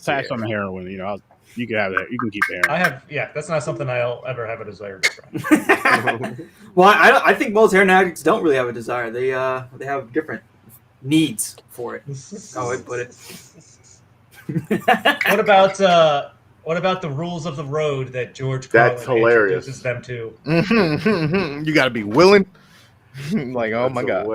pass on the heroin. You know, you can have that. You can keep the heroin. That's not something I'll ever have a desire to try. Well, I think most heroin addicts don't really have a desire. They have different needs for it. How I put it. What about the rules of the road that George That's Carlin hilarious. introduces them to? You got to be willing. Like, oh my god,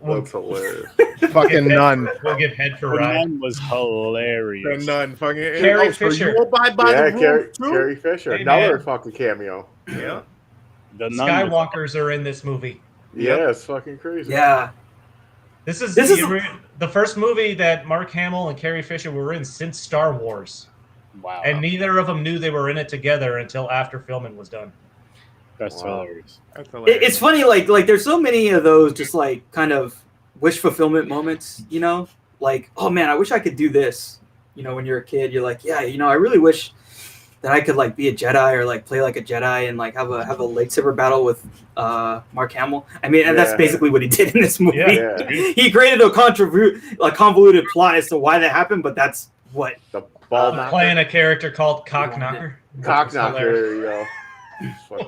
That's hilarious. fucking none. We'll give head for The ride. nun was hilarious. None. Fucking Carrie so Fisher. you abide by the rules too? Carrie Fisher. Hey, Another man. fucking cameo. Yeah. The nun Skywalkers are in this movie. Yeah, it's fucking crazy. Yeah. This is the first movie that Mark Hamill and Carrie Fisher were in since Star Wars. Wow. And neither of them knew they were in it together until after filming was done. That's hilarious. That's hilarious. It's funny, like there's so many of those just like kind of wish fulfillment moments, you know? Like, oh man, I wish I could do this. You know, when you're a kid, you're like, yeah, you know, I really wish that I could like be a Jedi or like play like a Jedi and like have a lightsaber battle with Mark Hamill. I mean, and that's basically what he did in this movie. Yeah. He created a convoluted plot as to why that happened, but that's what The ball knocker. Playing a character called Cockknocker. Cock knocker. There you go.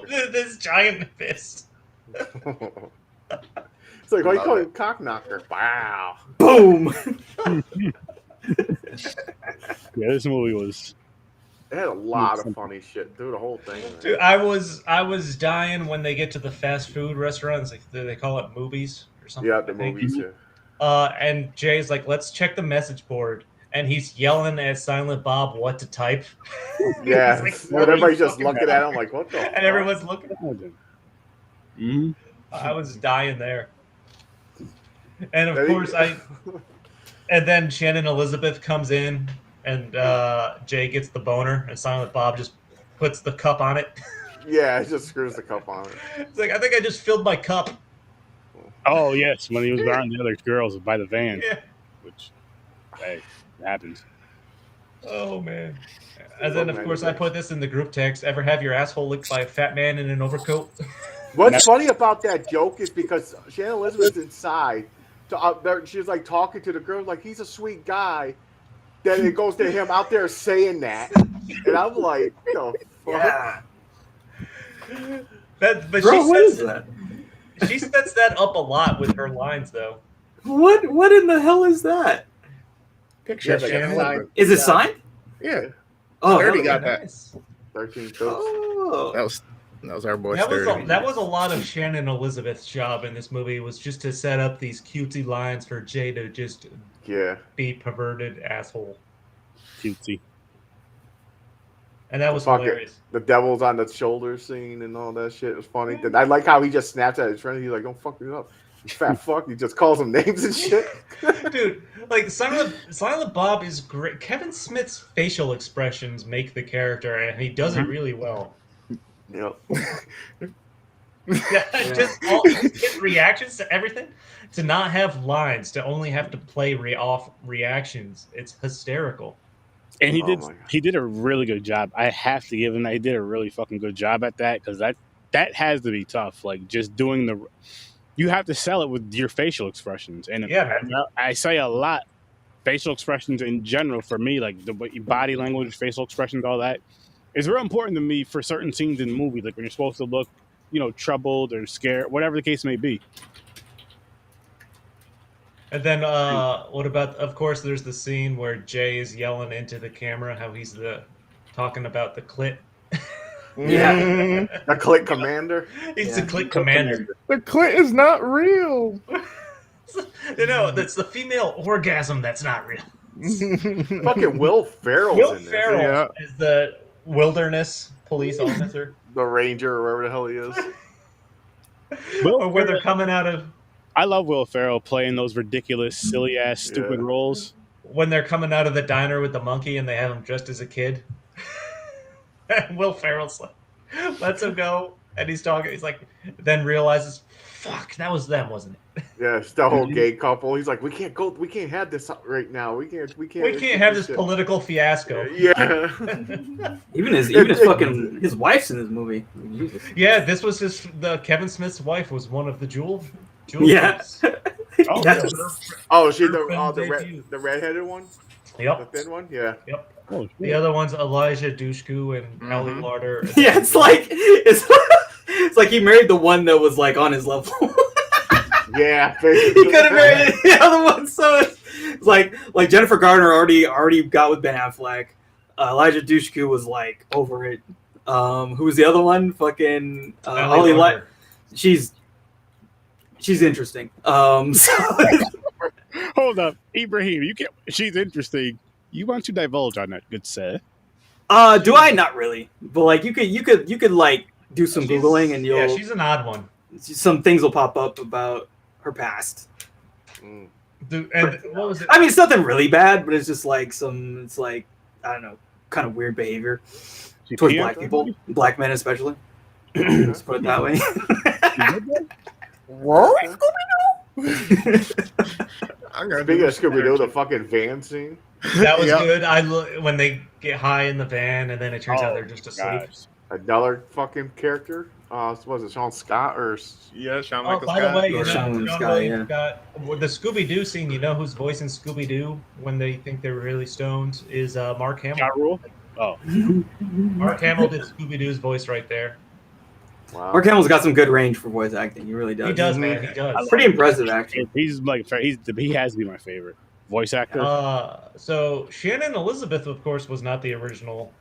This giant fist. It's like, why you call him cock knocker? Wow. boom. Yeah, this movie was. It had a lot of funny shit through the whole thing. Man. Dude, I was dying when they get to the fast food restaurants. Like they call it movies or something. Yeah, the I think. movies too. And Jay's like, let's check the message board. And he's yelling at Silent Bob what to type. Yeah, He's but everybody's just looking at him like, what the? And everyone's looking at him. Mm-hmm. I was dying there. And of There you course, go. and then Shannon Elizabeth comes in, and Jay gets the boner, and Silent Bob just puts the cup on it. Yeah, it just screws the cup on it. It's like, I think I just filled my cup. Oh yes, when he was around the other girls by the van, Yeah. which hey, it happens. Oh man. And then of course I put this in the group text. Ever have your asshole licked by a fat man in an overcoat? What's funny about that joke is because Shannon Elizabeth's inside. She's like talking to the girl like he's a sweet guy. Then it goes to him out there saying that, and I'm like, the fuck? Yeah. But Bro, what is that? She sets that up a lot with her lines, though. What in the hell is that? Picture of Shannon. a sign. Is it signed? Yeah. Oh, Sturdy hell got yeah. that. Nice. 13 films. Oh. That was our boy. That Sturdy. was a lot of Shannon Elizabeth's job in this movie, was just to set up these cutesy lines for Jay to just be perverted asshole. Cutesy. And that was Fuck it. hilarious. The devil's on the shoulder scene and all that shit was funny. I like how he just snaps at his friend. He's like, "Don't fuck me up, you fat fuck." He just calls him names and shit. Dude, like Silent Bob is great. Kevin Smith's facial expressions make the character, and he does it really well. Yep. Just his reactions to everything, to not have lines, to only have to play off reactions. It's hysterical. And he did a really good job. I have to give him that. He did a really fucking good job at that, because that has to be tough. Like, just doing you have to sell it with your facial expressions. And I say a lot, facial expressions in general for me, like the body language, facial expressions, all that is real important to me for certain scenes in movies. Like when you're supposed to look, troubled or scared, whatever the case may be. And then, what about? Of course, there's the scene where Jay is yelling into the camera how he's talking about the clit. Yeah, the clit commander. He's the clit commander. The clit is not real. That's the female orgasm that's not real. Fucking Will Ferrell's Will in this. Ferrell is the wilderness police officer. The ranger, or wherever the hell he is. Or where they're coming out of. I love Will Ferrell playing those ridiculous, silly ass, stupid roles. When they're coming out of the diner with the monkey and they have him dressed as a kid. And Will Ferrell's like, lets him go, and he's talking. He's like, then realizes, fuck, that was them, wasn't it? Yeah, it's the whole gay couple. He's like, we can't have this right now. We can't have this political fiasco. Yeah. even his fucking his wife's in this movie. Jesus. Yeah, this was Kevin Smith's wife was one of the Jewel. Yeah. Oh, Yes. Oh, she the redheaded one? Yep. The thin one? Yeah. Yep. Oh, The other one's Elijah Dushku and Ellie Lauder. Yeah, it's like he married the one that was like on his level. Yeah. He could have married the other one, so it's like Jennifer Garner already got with Ben Affleck. Elijah Dushku was like over it. Who was the other one? Fucking Ollie Lauder. She's interesting. So hold up, Ibrahim. You can't. She's interesting. You want to divulge on that, good sir? Do I? Not really. But like you could like do some Googling and she's an odd one. Some things will pop up about her past. And what was it? I mean, it's nothing really bad, but it's just like it's like, I don't know, kind of weird behavior towards black people, black men especially. Let's put it that way. Speaking of Scooby-Doo, the fucking van scene. That was good. When they get high in the van and then it turns out they're just asleep. Gosh. Another fucking character. Was it Sean Scott or? Yeah, Sean Michael by Scott. the way, Sean Scott, with the Scooby-Doo scene, you know who's voicing Scooby-Doo when they think they're really stoned is Mark Hamill. Ja Rule? Oh. Mark Hamill did Scooby-Doo's voice right there. Wow. Mark Hamill's got some good range for voice acting. He really does. He does, man. He does. Pretty impressive, actually. He has to be my favorite voice actor. So Shannon Elizabeth, of course, was not the original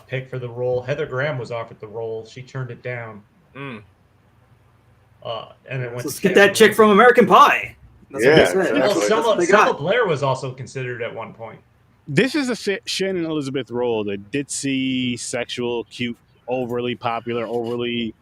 pick for the role. Heather Graham was offered the role. She turned it down. And it went. Let's get that chick from American Pie. That's what they said. Well, Selma Blair was also considered at one point. This is a Shannon Elizabeth role that ditzy, sexual, cute, overly popular, overly.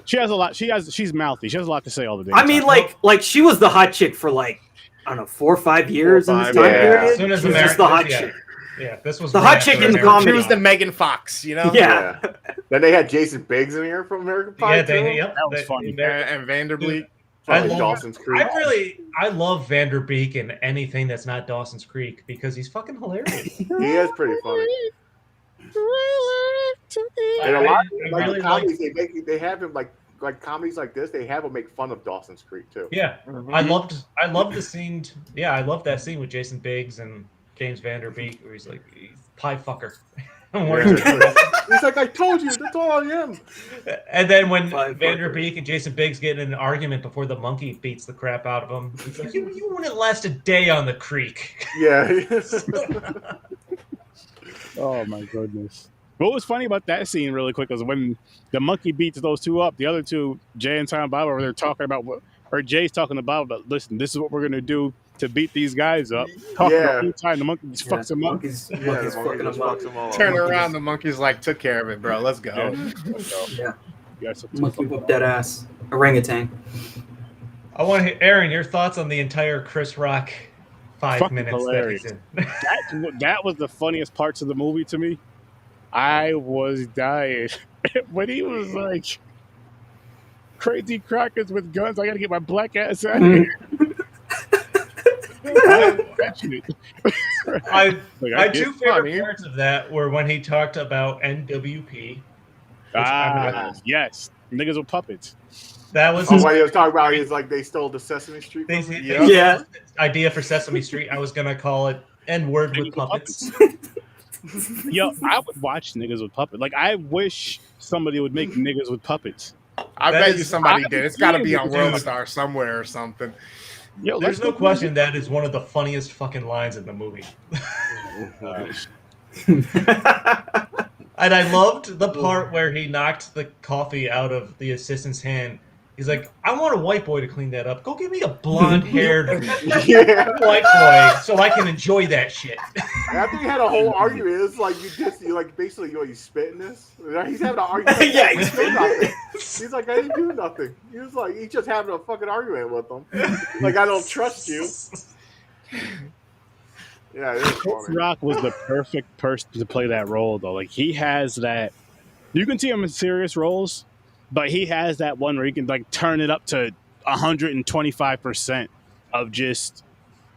She has a lot. She's mouthy. She has a lot to say all the day. I mean, like she was the hot chick for like, I don't know, 4 or 5 years in this time period. As soon as she was just the hot chick. Yeah, this was the hot chick in the comedy. She was the Megan Fox, you know. Yeah. Then they had Jason Biggs in here from American Pie. Yeah, that was funny. And Vanderbilt. felt like Dawson's Creek. I love Vanderbeek in anything that's not Dawson's Creek because he's fucking hilarious. He is pretty funny. And a lot of like really the comedies they have him like comedies like this, they have him make fun of Dawson's Creek too. Yeah. I loved the scene. Yeah, I loved that scene with Jason Biggs and James Vanderbeek where he's like, pie fucker. He's like, I told you, that's all I am. And then when Vanderbeek and Jason Biggs get in an argument before the monkey beats the crap out of him, he's like, you wouldn't last a day on the creek. Yeah. Oh my goodness. What was funny about that scene really quick was when the monkey beats those two up, the other two, Jay and Silent Bob, where they're talking about or Jay's talking to Bob about, listen, this is what we're gonna do to beat these guys up. Talking the whole time, the monkey just fucks him up. The monkey just fucks him all Turn up. around, the monkey's like, took care of it, bro. Let's go. Yeah. Yes, Monkey whoop that ass. Orangutan. I want to hear, Aaron, your thoughts on the entire Chris Rock 5 Fucking minutes hilarious. that he's in. that was the funniest parts of the movie to me. I was dying when he was like, crazy crackers with guns. I gotta get my black ass out of here. My two favorite parts of that were when he talked about NWP. Yes, niggas with puppets. That was what he was talking about. He's like, they stole the Sesame Street. Yeah. Idea for Sesame Street. I was gonna call it N-word with puppets. Yo, I would watch niggas with puppets. Like, I wish somebody would make niggas with puppets. I bet you somebody did. It's got to be on World Star somewhere or something. Yo, there's no question that is one of the funniest fucking lines in the movie. And I loved the part where he knocked the coffee out of the assistant's hand. He's like, I want a white boy to clean that up. Go get me a blonde-haired white boy so I can enjoy that shit. After he had a whole argument, it's like you like basically you spit in this. He's having an argument. Yeah, he's doing nothing. He's like, I didn't do nothing. He was like, he's just having a fucking argument with them. Like, I don't trust you. Yeah, Chris Rock was the perfect person to play that role, though. Like, he has that. You can see him in serious roles, but he has that one where he can like turn it up to 125% of just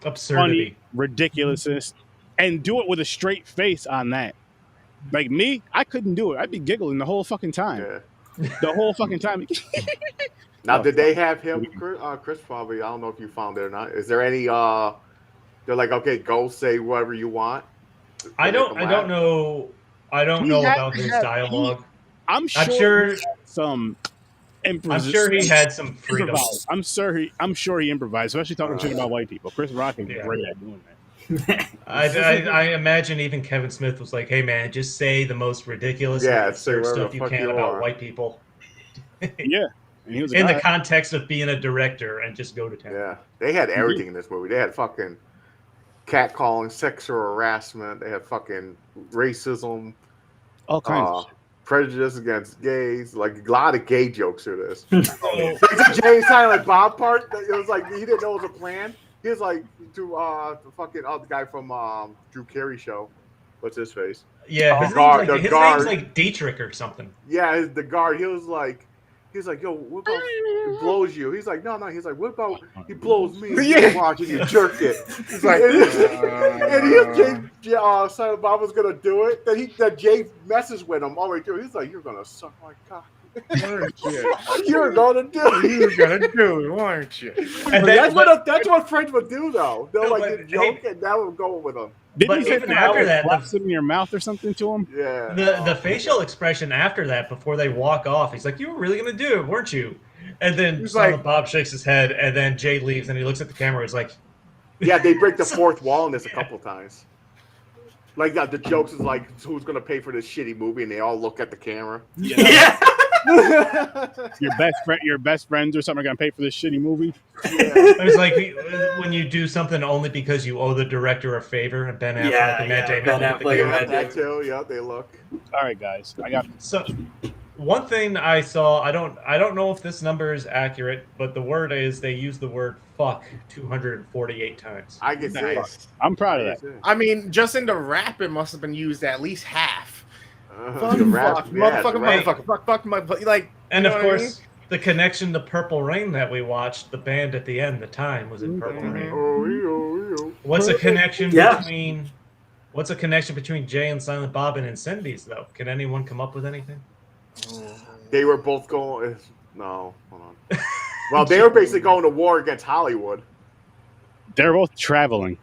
absurdity, funny ridiculousness, and do it with a straight face on that. Like me, I couldn't do it. I'd be giggling the whole fucking time. Yeah. The whole fucking time. Now, did they have him, Chris? Probably. I don't know if you found it or not. Is there any? They're like, okay, go say whatever you want. I don't know about his dialogue. I'm sure some. I'm sure he had some freedom. I'm sure he improvised, especially talking shit about white people. Chris Rock is great at doing that. I imagine even Kevin Smith was like, "Hey man, just say the most ridiculous stuff you can about white people." Yeah, and he was in the context of being a director and just go to town. Yeah, they had everything in this movie. They had fucking catcalling, sexual harassment. They had fucking racism, all kinds of shit. Prejudice against gays, like a lot of gay jokes through this. It's a Jay Silent Bob part. It was like he didn't know it was a plan. He was like to the fucking the guy from Drew Carey show. What's his face? Yeah, his name's like Dietrich or something. Yeah, the guard. He was like, yo, what about he blows you? He's like, no. He's like, what about he blows me? Yeah, watching you jerk it. He's like, and Jay Silent Bob was gonna do it. Then Jay messes with him all the way through. He's like, you're gonna suck my cock. You're gonna do it. You're gonna do it, aren't you? And that's what friends would do, though. They'll like joke, and that would go with them. Didn't you say after that, slaps it in your mouth or something to him? Yeah. The facial expression after that, before they walk off, he's like, "You were really gonna do it, weren't you?" And then Bob shakes his head, and then Jay leaves, and he looks at the camera. He's like, "Yeah, they break the fourth wall in this a couple times. Like the jokes is like, who's gonna pay for this shitty movie?" And they all look at the camera. Yeah. Your best friends or something are gonna pay for this shitty movie. Yeah. It's like when you do something only because you owe the director a favor, and Ben Affleck and Matt Damon. That too. Yeah, they look. All right, guys, I got so. One thing I saw, I don't know if this number is accurate, but the word is they use the word "fuck" 248 times. I get that. I'm proud of that. I mean, just in the rap, it must have been used at least half. Motherfucker, fuck, motherfucker, fuck, motherfucker. Like, and of course, the connection to Purple Rain that we watched, the band at the end, the time was in Purple Rain. What's a connection between? What's a connection between Jay and Silent Bob and Incendies, though? Can anyone come up with anything? They were both going. No, hold on. Well, they were basically going to war against Hollywood. They're both traveling.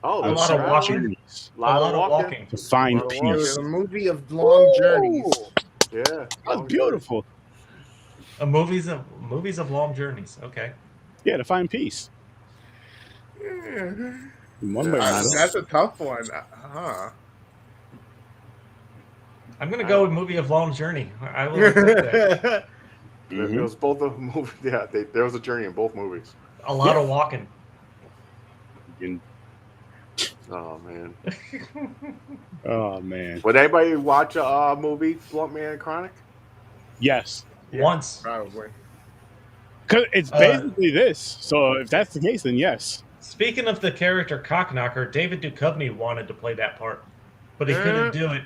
Oh, A lot of walking. A lot of walking. To find It peace. was a movie of long journeys. Yeah, That's beautiful. Movies of long journeys. Okay. Yeah, to find peace. One way or another. That's a tough one. I'm gonna go with movie of long journey. I will accept that. It was both of movies. Yeah, there was a journey in both movies. A lot of walking. Oh man. Oh man. Would anybody watch a movie, Bluntman and Chronic? Yes. Once. Probably. Because it's basically this. So if that's the case, then yes. Speaking of the character Cockknocker, David Duchovny wanted to play that part, but he couldn't do it.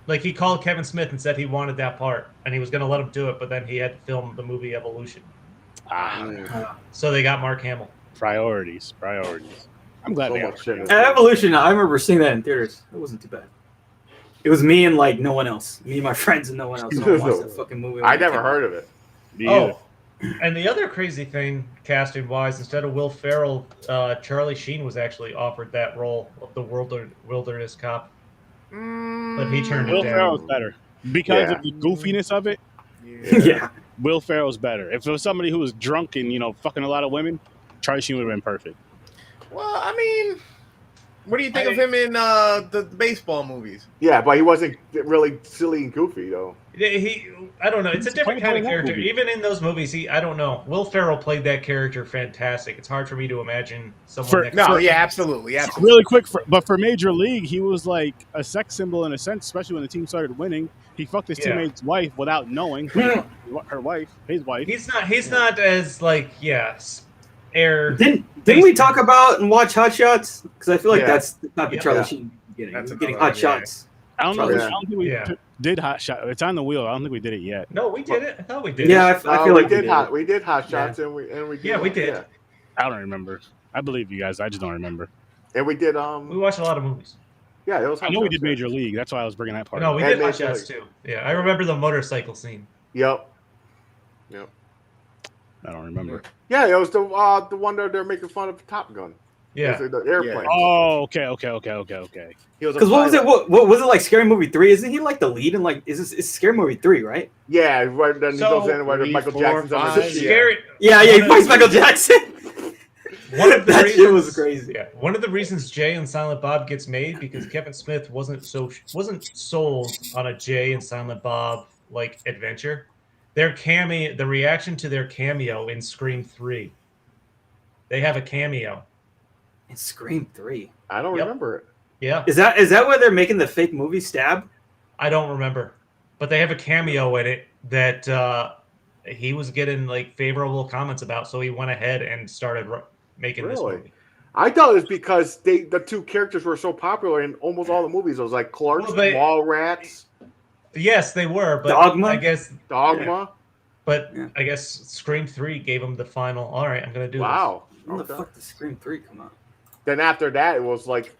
Like, he called Kevin Smith and said he wanted that part, and he was going to let him do it, but then he had to film the movie Evolution. So they got Mark Hamill. Priorities. I'm glad they got shit. Evolution, I remember seeing that in theaters. It wasn't too bad. It was me and, like, no one else. Me and my friends and no one else. No one watched that fucking movie. I never heard of it. Oh, and the other crazy thing, casting-wise, instead of Will Ferrell, Charlie Sheen was actually offered that role of the wilderness cop. But he turned Will it down. Ferrell's better. Because of the goofiness of it, Yeah. Will Ferrell's better. If it was somebody who was drunk and, fucking a lot of women, Charlie Sheen would have been perfect. Well, I mean, what do you think of him in the baseball movies? Yeah, but he wasn't really silly and goofy though. I don't know. It's a different kind of character. Even in those movies, I don't know. Will Ferrell played that character fantastic. It's hard for me to imagine someone. Absolutely. Really quick, but for Major League, he was like a sex symbol in a sense, especially when the team started winning. He fucked his teammate's wife without knowing her wife, his wife. He's not as Didn't we talk about and watch Hot Shots? Because I feel like that's not the Charlie Sheen getting Hot Shots. I don't think we did Hot Shot. It's on the wheel. I don't think we did it yet. No, we did it. I thought we did. Yeah, I feel like we did Hot Shots and we did. Yeah, we did. Yeah. I don't remember. I believe you guys. I just don't remember. And we did. We watched a lot of movies. Yeah, it was. I know we did Major League. That's why I was bringing that part. No, up. we did Hot Shots too. Yeah, I remember the motorcycle scene. Yep. I don't remember. Yeah, it was the one that they're making fun of Top Gun. Yeah, the airplane. Oh, okay. Because what was it? What was it like? Scary Movie 3? Isn't he like the lead? And like, is Scary Movie 3, right? Yeah, right. Then he goes in where Michael Jackson's on the scary. Yeah, he plays Michael Jackson. That shit was crazy. Yeah, one of the reasons Jay and Silent Bob gets made because Kevin Smith wasn't sold on a Jay and Silent Bob like adventure. Their cameo, the reaction to their cameo in Scream 3. They have a cameo. In Scream 3. I don't remember it. Yeah. Is that where they're making the fake movie Stab? I don't remember. But they have a cameo in it that he was getting like favorable comments about, so he went ahead and started making this movie. I thought it was because the two characters were so popular in almost all the movies. It was like Clark's, Mallrats. Yes, they were, but Dogma? I guess Dogma. But I guess Scream 3 gave him the final. All right, I'm gonna do this. Wow. When the fuck did Scream 3 come out? Then after that, it was like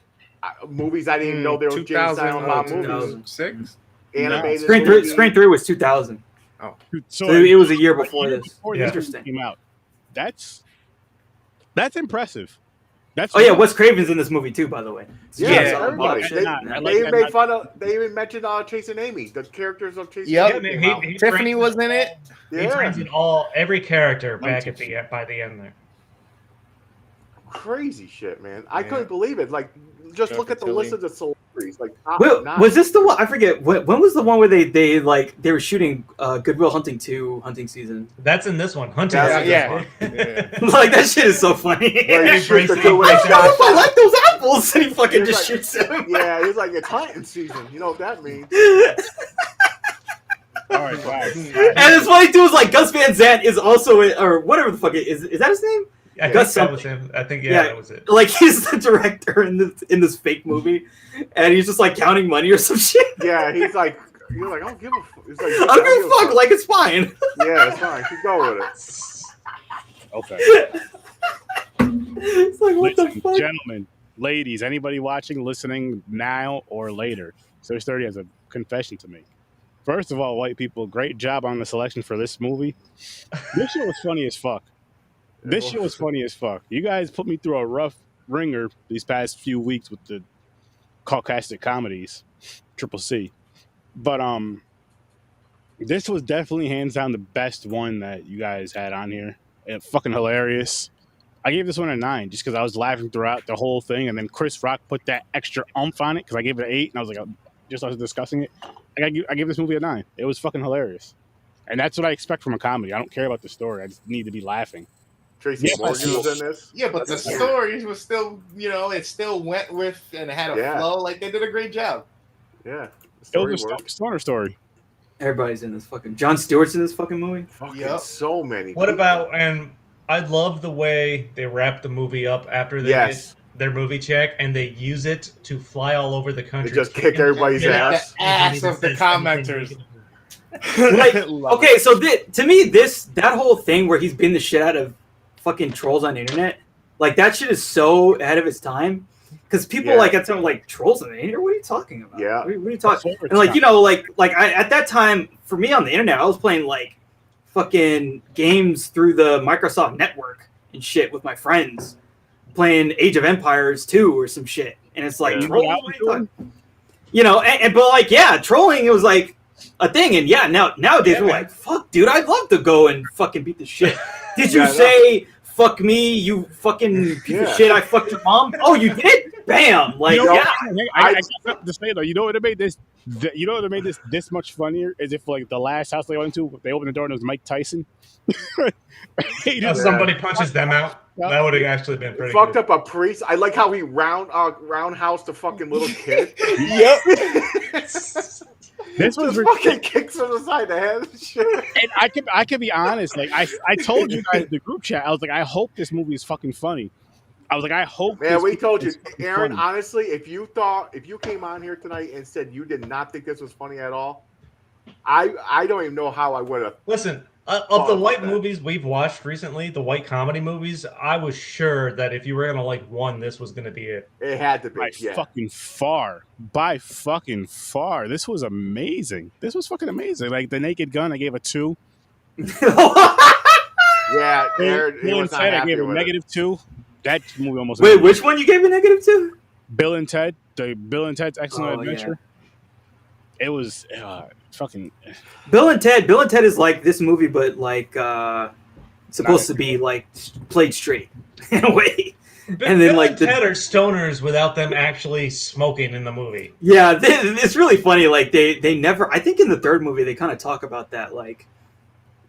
movies I didn't even know there was Jay and Silent Bob movies. 2006. Animated. Scream 3 was 2000. Oh, so it was a year before this. Interesting. Came out. That's impressive. Wes Craven's in this movie too, by the way. Everybody. They even mentioned Chasing Amy, the characters of Chasing Amy. Tiffany was in it. He brings in every character back by the end there. Crazy shit, man! I couldn't believe it. Like, just look at the list of the celebrities. Like, was this the one? I forget. When was the one where they were shooting Good Will Hunting 2 hunting season? That's in this one. Hunting. Yeah. Like that shit is so funny. I don't know if I like those apples, and he fucking just shoots him. Yeah, he's like, it's hunting season. You know what that means? All right, wow. And it's funny too. Is like Gus Van Sant is also or whatever the fuck it is. Is that his name? I think that was him. I think that was it. Like he's the director in this fake movie, and he's just like counting money or some shit. Yeah, he's like You're like, I don't give a fuck. It's I don't give a fuck. Like, it's fine. Yeah, it's fine. Keep going with it. Okay. It's like, what Listen, the fuck? gentlemen, ladies, anybody watching, listening now or later, Search 30 has a confession to make. First of all, white people, great job on the selection for this movie. This shit was funny as fuck. This shit was funny as fuck. You guys put me through a rough ringer these past few weeks with the Caucasian comedies, Triple C. But this was definitely hands down the best one that you guys had on here. It fucking hilarious. I gave this one a 9 just because I was laughing throughout the whole thing, and then Chris Rock put that extra oomph on it because I gave it an 8, and I was like, just I was discussing it. I give this movie a 9. It was fucking hilarious, and that's what I expect from a comedy. I don't care about the story. I just need to be laughing. Tracy Morgan was in this. Yeah, but the story was still, it still went with and had a flow. Like, they did a great job. Yeah. It was a stoner story. Everybody's in this fucking. Jon Stewart's in this fucking movie. Fucking so many. What about, and I love the way they wrap the movie up after they get their movie check, and they use it to fly all over the country. They just kick everybody's ass. The ass of the commenters. Like, okay, so to me, that whole thing where he's beating the shit out of fucking trolls on the internet, like, that shit is so ahead of its time. Because people like at some like trolls on the internet. What are you talking about? Yeah, what are you talking? And like I at that time, for me on the internet, I was playing like fucking games through the Microsoft network and shit with my friends, playing Age of Empires 2 or some shit. And it's like, trolls, but like, trolling, it was like a thing. And nowadays we're like, fuck, dude, I'd love to go and fucking beat the shit. Did you say? Fuck me, you fucking piece of shit! I fucked your mom. Oh, you did? Bam! Like, I got to say though, you know what made this? You know what made this much funnier is if like the last house they went to, they opened the door and it was Mike Tyson. Somebody punches them out. That would have actually been pretty. Fucked up a priest. I like how he roundhouse the fucking little kid. Yep. This was fucking kicks him aside the head and shit. And I can be honest. Like I told you guys in the group chat, I was like, I hope this movie is fucking funny. I was like, I hope. Man, we told you, Aaron. Funny. Honestly, if you came on here tonight and said you did not think this was funny at all, I don't even know how I would have. Listen, of the white movies we've watched recently, the white comedy movies, I was sure that if you were gonna like one, this was gonna be it. It had to be by fucking far. This was amazing. This was fucking amazing. Like the Naked Gun, I gave a 2. Yeah, Aaron, he was not happy I gave a with -2. That movie almost. Wait, which one you gave a -2? Bill and Ted, the Bill and Ted's Excellent Adventure. Yeah. It was fucking. Bill and Ted. Bill and Ted is like this movie, but like supposed to be like played straight in a way. And then Bill like and Ted are stoners without them actually smoking in the movie. Yeah, it's really funny. Like they never. I think in the third movie they kind of talk about that, like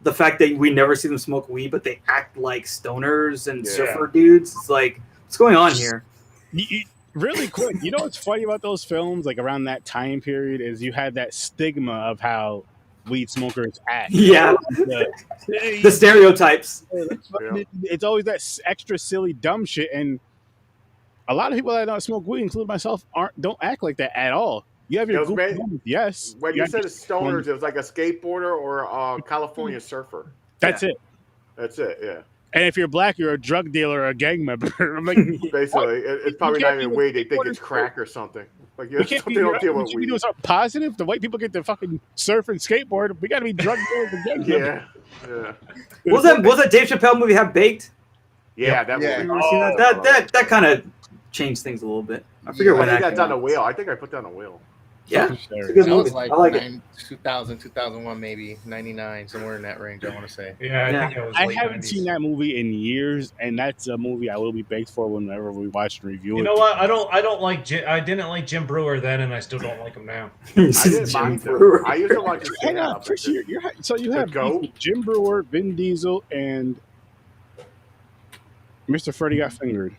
the fact that we never see them smoke weed, but they act like stoners and surfer dudes. It's like, what's going on here? Really quick, you know what's funny about those films? Like around that time period, is you had that stigma of how weed smokers act. Yeah, the stereotypes. It's always that extra silly, dumb shit, and a lot of people that don't smoke weed, including myself, don't act like that at all. You have your yes. When you said stoners, it was like a skateboarder or a California surfer. That's it. That's it. Yeah. And if you're black, you're a drug dealer or a gang member. I'm like, basically, it's probably not even weed. They think it's crack or something. Like, we can't be doing something positive. The white people get to fucking surf and skateboard. We got to be drug dealers and gang members. Yeah. Was that Dave Chappelle movie Half Baked? Yeah, that movie. That kind of changed things a little bit. I forget when I got down a wheel. I think I put down a wheel. Yeah, it's a good movie. Like I like it. 2000, 2001, maybe 99, somewhere in that range. I want to say. Yeah, I think it was. I haven't seen that movie in years, and that's a movie I will be baked for whenever we watch and review it. You know what? I didn't like Jim Brewer then, and I still don't like him now. I didn't mind him. I used to watch his stand-up. So you have Jim Brewer, Vin Diesel, and Mr. Freddie Got Fingered.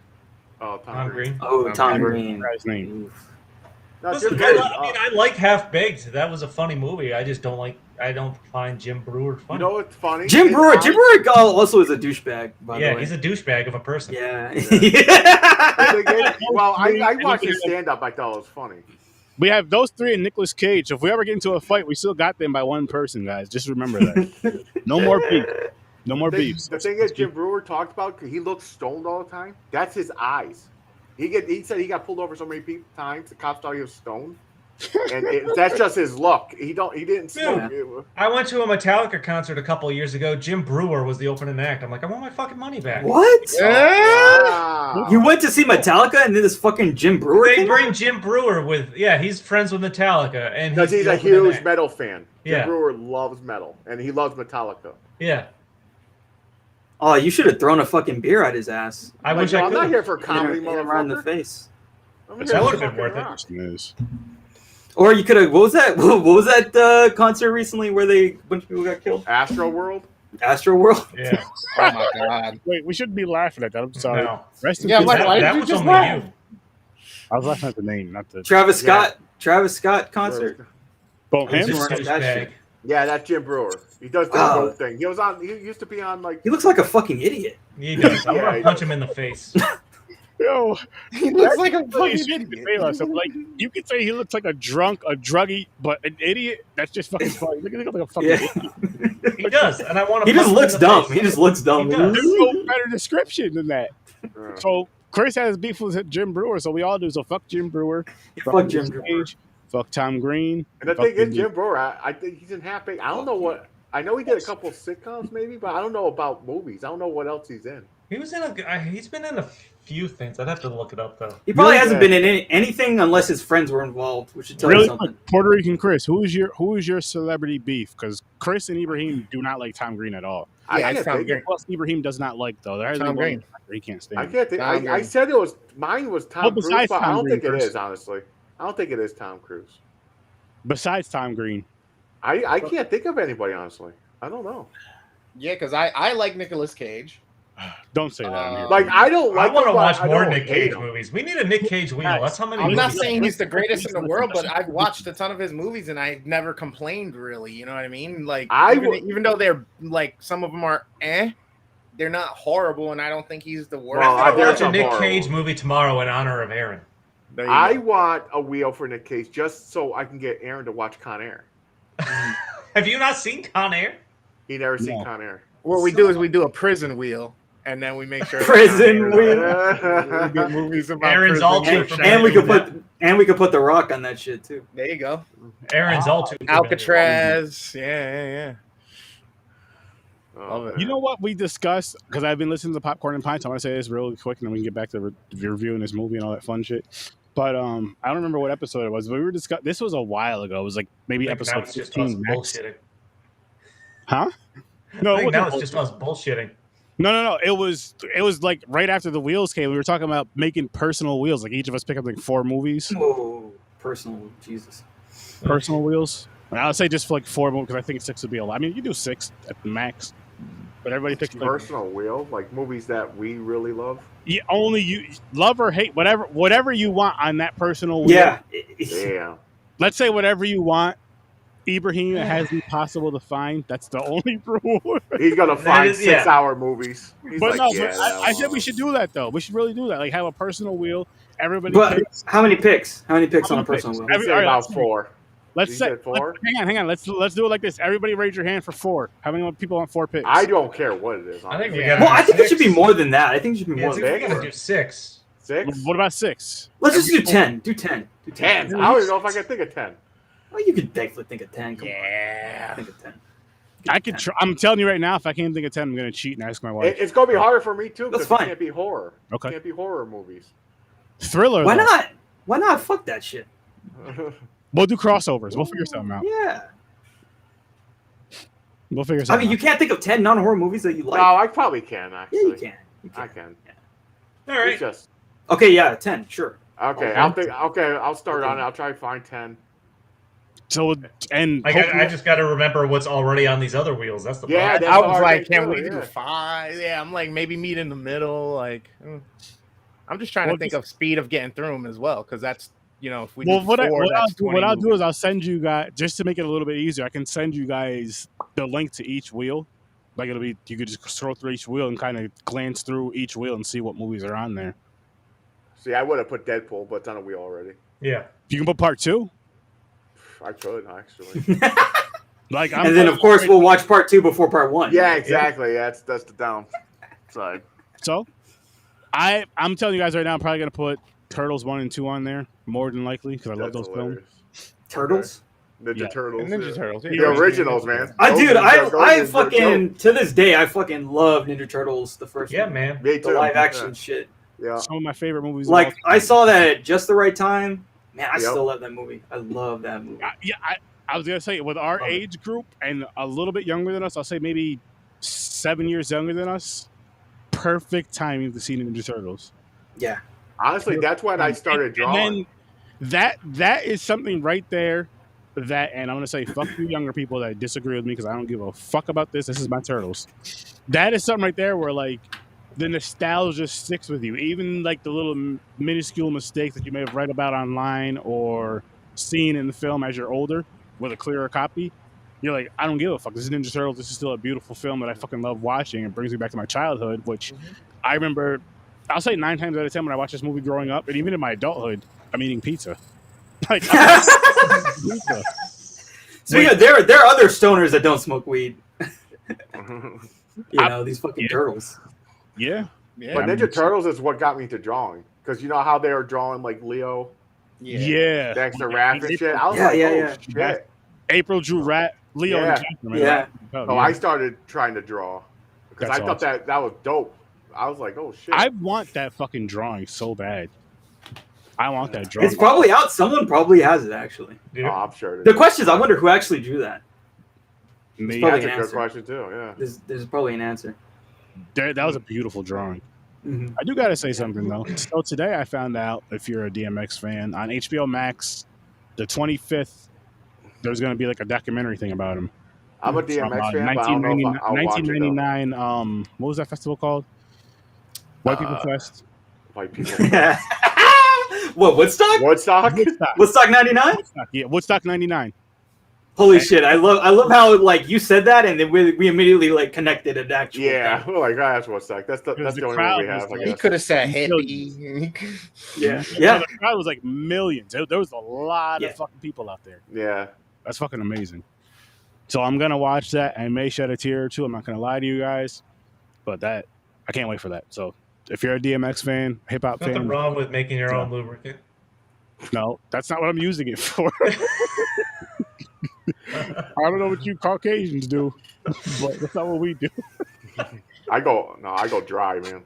Oh, Tom Green. Oh, Tom Green. His name. No, Listen, I like Half Baked. That was a funny movie. I just don't like. I don't find Jim Brewer funny. You know what's funny? Jim Brewer also is a douchebag. By the way. He's a douchebag of a person. Yeah. Well, I watched his stand-up. I thought it was funny. We have those three and Nicolas Cage. If we ever get into a fight, we still got them by one person, guys. Just remember that. No more beef. No more beef. The thing is, Jim Brewer talked about, he looks stoned all the time. That's his eyes. He said he got pulled over so many times. The cops thought he was stoned, and that's just his look. He didn't smoke. Dude, I went to a Metallica concert a couple of years ago. Jim Brewer was the opening act. I'm like, I want my fucking money back. What? Wow. You went to see Metallica and then this fucking Jim Brewer? They bring Jim Brewer with, he's friends with Metallica, and Because he's a huge metal fan. Yeah. Jim Brewer loves metal, and he loves Metallica. Yeah. Oh, you should have thrown a fucking beer at his ass. I wish I I'm could. not here for comedy, Hit him right in the motherfucker. face. That would have been worth it. Yes. Or you could have. What was that? What was that concert recently where a bunch of people got killed? Astro World. Astro World. Yeah. Oh my god. Wait, we shouldn't be laughing at that. I'm sorry. No. Rest in Yeah, peace. why That did you was just only laugh? you. I was laughing at the name, not the. Travis Scott concert. Boom, It was him? just That douchebag. shit. Yeah, that's Jim Brewer. He does the Oh. goat thing. He used to be on like. He looks like a fucking idiot. He does. I'm Yeah, gonna he punch him in the face. Yo, He looks like a really fucking shitty to idiot. say about something. Like you could say he looks like a drunk, a druggie, but an idiot. That's just fucking funny. Look at him like a fucking Yeah. idiot. He does, and I want to. He just looks dumb. He just looks dumb. He does. There's no better description than that. Uh, So Chris has beef with Jim Brewer, so we all do. So fuck Jim Brewer. Fuck Jim Nicolas Brewer. Cage, fuck Tom Green. and the fuck thing is, the- Jim Brewer, I think he's in half baked. I don't know what. I know he did a couple of sitcoms, maybe, but I don't know about movies. I don't know what else he's in. He's been in a few things. I'd have to look it up though. He probably Really hasn't bad. been in anything unless his friends were involved, which should tell you Really something. quick, Puerto Rican Chris. Who is your celebrity beef? Because Chris and Ibrahim do not like Tom Green at all. Yeah, I it's can't Tom think. Green. Plus Ibrahim does not like though. There has Tom been one Green. actor he can't stand. I can't think. Tom I Green. said it was mine was Tom Well, Cruise, besides but I Tom don't Green think it first. is. Honestly, I don't think it is Tom Cruise. Besides Tom Green, I can't think of anybody honestly. I don't know. Yeah, because I like Nicolas Cage. don't say that. on here. Like I don't I like. want to him, but watch I more don't Nick hate Cage him. movies. We need a Nick Cage wheel. That's how many. I'm not movies- saying he's the greatest in the world, but I've watched a ton of his movies and I've never complained really. You know what I mean? Like even though they're like some of them are they're not horrible, and I don't think he's the worst. Well, I'm there's gonna watch a some Nick horrible. Cage movie tomorrow in honor of Aaron. There you I go. want a wheel for Nick Cage just so I can get Aaron to watch Con Air. Have you not seen Con Air? He never seen No. Con Air. What we do is we do a prison wheel, and then we make sure Prison wheel. we do movies about Aaron's prison all too wheel. familiar And we could with put we could put the Rock on that shit too. There you go. Aaron's all too familiar. Alcatraz. Yeah. Love it. You know what we discussed? Because I've been listening to Popcorn and Pints. I want to say this real quick, and then we can get back to reviewing this movie and all that fun shit. But I don't remember what episode it was. But we were discussing. This was a while ago. It was like maybe I think now episode it's just us 15 max. bullshitting. Huh? I No, it think now wasn't it's just us bullshitting. No. It was like right after the wheels came. We were talking about making personal wheels. Like each of us pick up like 4 movies, Whoa, personal Jesus. personal wheels. And I would say just for like 4 movies because I think 6 would be a lot. I mean, you do 6 at the max, but everybody picks like, Personal wheel, like movies that we really love. only you love or hate whatever you want on that personal wheel. Yeah. Yeah. Let's say whatever you want. Ibrahim, it has been possible to find. That's the only rule. He's gonna find is- yeah. 6-hour movies. He's But like, no, yeah, but that I said we one. should do that though. We should really do that. Like have a personal wheel. Everybody But picks. how many picks? How many picks How on a many personal picks? wheel? He said all right, about let's- 4. Let's You say said 4? hang on. Let's do it like this. Everybody raise your hand for 4. How many people want 4 picks? I don't care what it is. I think we Yeah. got. Well, I think it should be more than that. I think it should be Yeah, more dude, than we that. gotta do 6. 6? What about 6? Let's just do 10. Do 10. Do 10. 10. I don't even know if I can think of 10. Well, you could definitely think of 10. Come Yeah. on. Think of 10. I could. I'm telling you right now, if I can't think of 10, I'm gonna cheat and ask my wife. It's gonna be harder for me too That's because it fine. can't be horror. Okay. It can't be horror movies. Thriller. Why though. not? Why not? Fuck that shit. We'll do crossovers. We'll figure something out. Yeah. We'll figure I something mean, you can't think of 10 non-horror movies that you No, like. I probably can Yeah, actually. you can. You I can. can. All It's right. just Okay, yeah, 10. Sure. okay. Okay. I'll start Okay. on it. I'll try to find 10. So and I just got to remember what's already on these other wheels. That's the Yeah, problem. that's I the was hard like, thing can too, we do yeah. 5? Yeah, I'm like maybe meet in the middle. Like, I'm just trying Well, to think of speed of getting through them as well, because that's if we well, do what 4, that's 20 I'll do movies. is I'll send you guys just to make it a little bit easier. I can send you guys the link to each wheel. Like it'll be, you could just scroll through each wheel and kind of glance through each wheel and see what movies are on there. See, I would have put Deadpool, but it's on a wheel already. Yeah. You can put part 2. I could actually. Like, And then, of course, we'll watch part 2 before part 1. Yeah, exactly. That's the downside. So, I'm telling you guys right now, I'm probably gonna put Turtles 1 and 2 on there more than likely because I love those films. Turtles? Ninja Turtles. Ninja Turtles. The originals, man. I fucking to this day I fucking love Ninja Turtles, the first one. Man. Me The too. live action shit. Yeah. Some of my favorite movies. of Like all time. I saw that at just the right time. Man, I Yep. still love that movie. I love that movie. I was gonna say with our Love it. age group and a little bit younger than us, I'll say maybe 7 years younger than us. Perfect timing to see Ninja Turtles. Yeah. Honestly, that's when I started drawing. And then that is something right there. That, and I'm gonna say fuck you younger people that disagree with me because I don't give a fuck about this. This is my Turtles. That is something right there where like the nostalgia sticks with you, even like the little minuscule mistakes that you may have read about online or seen in the film as you're older with a clearer copy. You're like, I don't give a fuck. This is Ninja Turtles. This is still a beautiful film that I fucking love watching. It brings me back to my childhood, which I remember. I'll say 9 times out of 10 when I watch this movie growing up, and even in my adulthood, I'm eating pizza. Like, pizza. Speaking of, there are other stoners that don't smoke weed. These fucking turtles. Yeah. But Ninja Turtles is what got me to drawing. Because you know how they were drawing like Leo, Yeah. Dexter Raff and shit? I was shit. April drew Leo Yeah. and Jasper, man. Yeah. So I started trying to draw. Because That's I thought that was dope. I was like, oh shit. I want that fucking drawing so bad. I want that drawing. It's probably out. Someone probably has it, actually. Oh, I'm sure. The question is, I wonder who actually drew that. Me. probably That's a an good answer. question too, yeah. There's probably an answer. That was a beautiful drawing. Mhm. I do got to say something, though. So today I found out, if you're a DMX fan, on HBO Max, the 25th, there's going to be like a documentary thing about him. I'm a From, DMX fan, but I don't know if I'll watch it. 1999, what was that festival called? White People Fest? White people. What, Woodstock? Woodstock? Woodstock 99? Yeah, Woodstock 99. Holy shit! I love how like you said that, and then we immediately like connected an actual. Yeah, thing. we're like, that's Woodstock. That's the only crowd one we have. was I like- He guess. could have said hippie. Yeah. The crowd was like millions. There was a lot of fucking people out there. Yeah. That's fucking amazing. So I'm gonna watch that. I may shed a tear or two. I'm not gonna lie to you guys, but I can't wait for that. So if you're a DMX fan, hip hop Nothing fan, wrong with making your own lubricant. no, that's not what I'm using it for. I don't know what you Caucasians do, but that's not what we do. I go dry, man.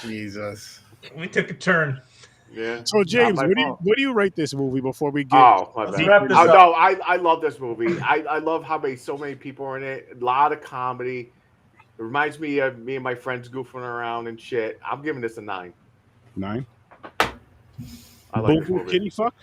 Jesus. We took a turn. Yeah. So James, Not my fault. what do you rate this movie before we get? Oh, my Let's bad. wrap this Oh, up. no, I love this movie. I love how so many people are in it. A lot of comedy. It reminds me of me and my friends goofing around and shit. I'm giving this a 9. 9. I like this Boo movie. kitty fuck.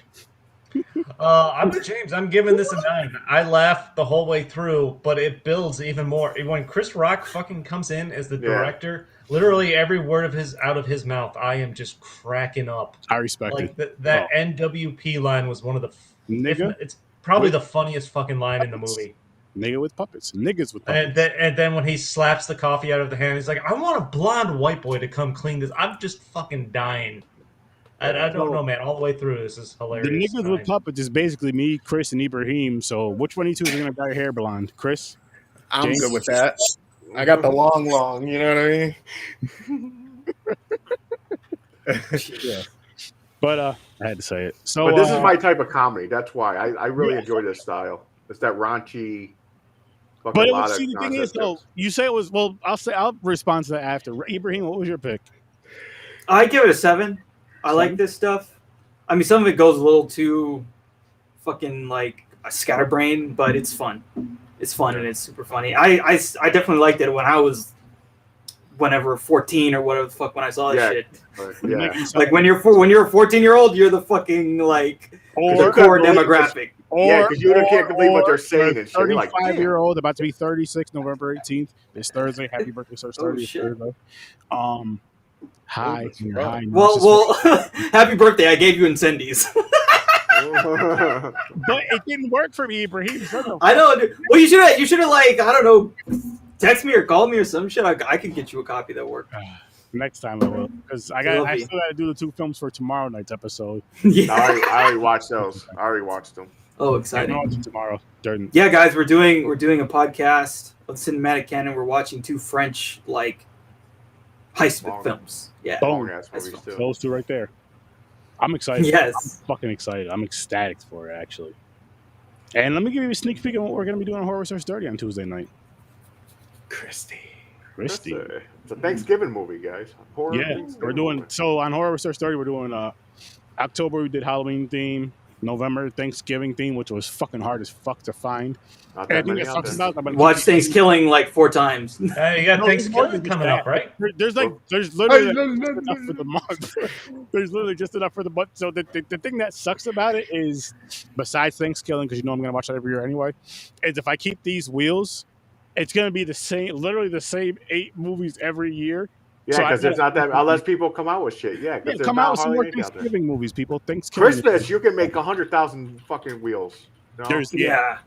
I'm with James. I'm giving this a 9. I laughed the whole way through, but it builds even more. When Chris Rock fucking comes in as the director, literally every word out of his mouth, I am just cracking up. I respect Like it. that NWP line was one of the. Nigga, It's probably the funniest fucking line in the movie. nigga with puppets, niggas with puppets. And then when he slaps the coffee out of the hand, he's like, "I want a blonde white boy to come clean this." I'm just fucking dying. I don't know, man. All the way through, this is The hilarious. niggas with puppets is basically me, Chris, and Ibrahim. So which one of you two is gonna dye your hair blonde? Chris? I'm James? good with that. I got the long, you know what I mean? Yeah. But I had to say it. So But this is my type of comedy. That's why I really enjoy this style. It's that raunchy. But it was, see, the thing is, though, you say it was. Well, I'll respond to that after. Ibrahim, what was your pick? I give it a 7. I like this stuff. I mean, some of it goes a little too fucking like a scatterbrain, but it's fun. It's fun and it's super funny. I definitely liked it when I was whenever 14 or whatever the fuck when I saw this shit. Yeah. Like when you're a 14-year-old, you're the fucking like the core demographic. Yeah, because you can't believe what they're saying and shit. You're like, 35-year-old, about to be 36, November 18th. It's Thursday. Happy birthday, sir. Thursday. Thursday. Hi. Well, happy birthday. I gave you Incendies. But it didn't work for me, Ibrahim. I know. Dude. Well, you should have like, I don't know, text me or call me or some shit. I could get you a copy that worked. Next time I will, because I still got to do the 2 films for tomorrow night's episode. Yeah. I already watched those. I already watched them. Oh, I'm exciting! watching tomorrow. During Yeah, guys, we're doing a podcast of cinematic canon. We're watching 2 French heist films. Yeah, Boom. Movies too. Those 2 right there. I'm excited. Yes. I'm fucking excited. I'm ecstatic for it, actually. And let me give you a sneak peek of what we're going to be doing on Horror Starts Dirty on Tuesday night. Christy. It's a Thanksgiving movie, guys. We're doing so on Horror Starts Dirty. We're doing October. We did Halloween theme. November Thanksgiving theme, which was fucking hard as fuck to find. Not that many out there. Watch Thanksgiving 4 times. You got Thanksgiving coming up, right? There's literally just enough for the month. There's literally just enough for the month. So the thing that sucks about it is, besides Thanksgiving, because I'm gonna watch that every year anyway, is if I keep these wheels, it's gonna be literally the same 8 movies every year. Yeah, because there's not that unless people come out with shit. Yeah, come out with some more Thanksgiving movies, people. Thanksgiving Christmas, you can make 100,000 fucking wheels. No? Yeah.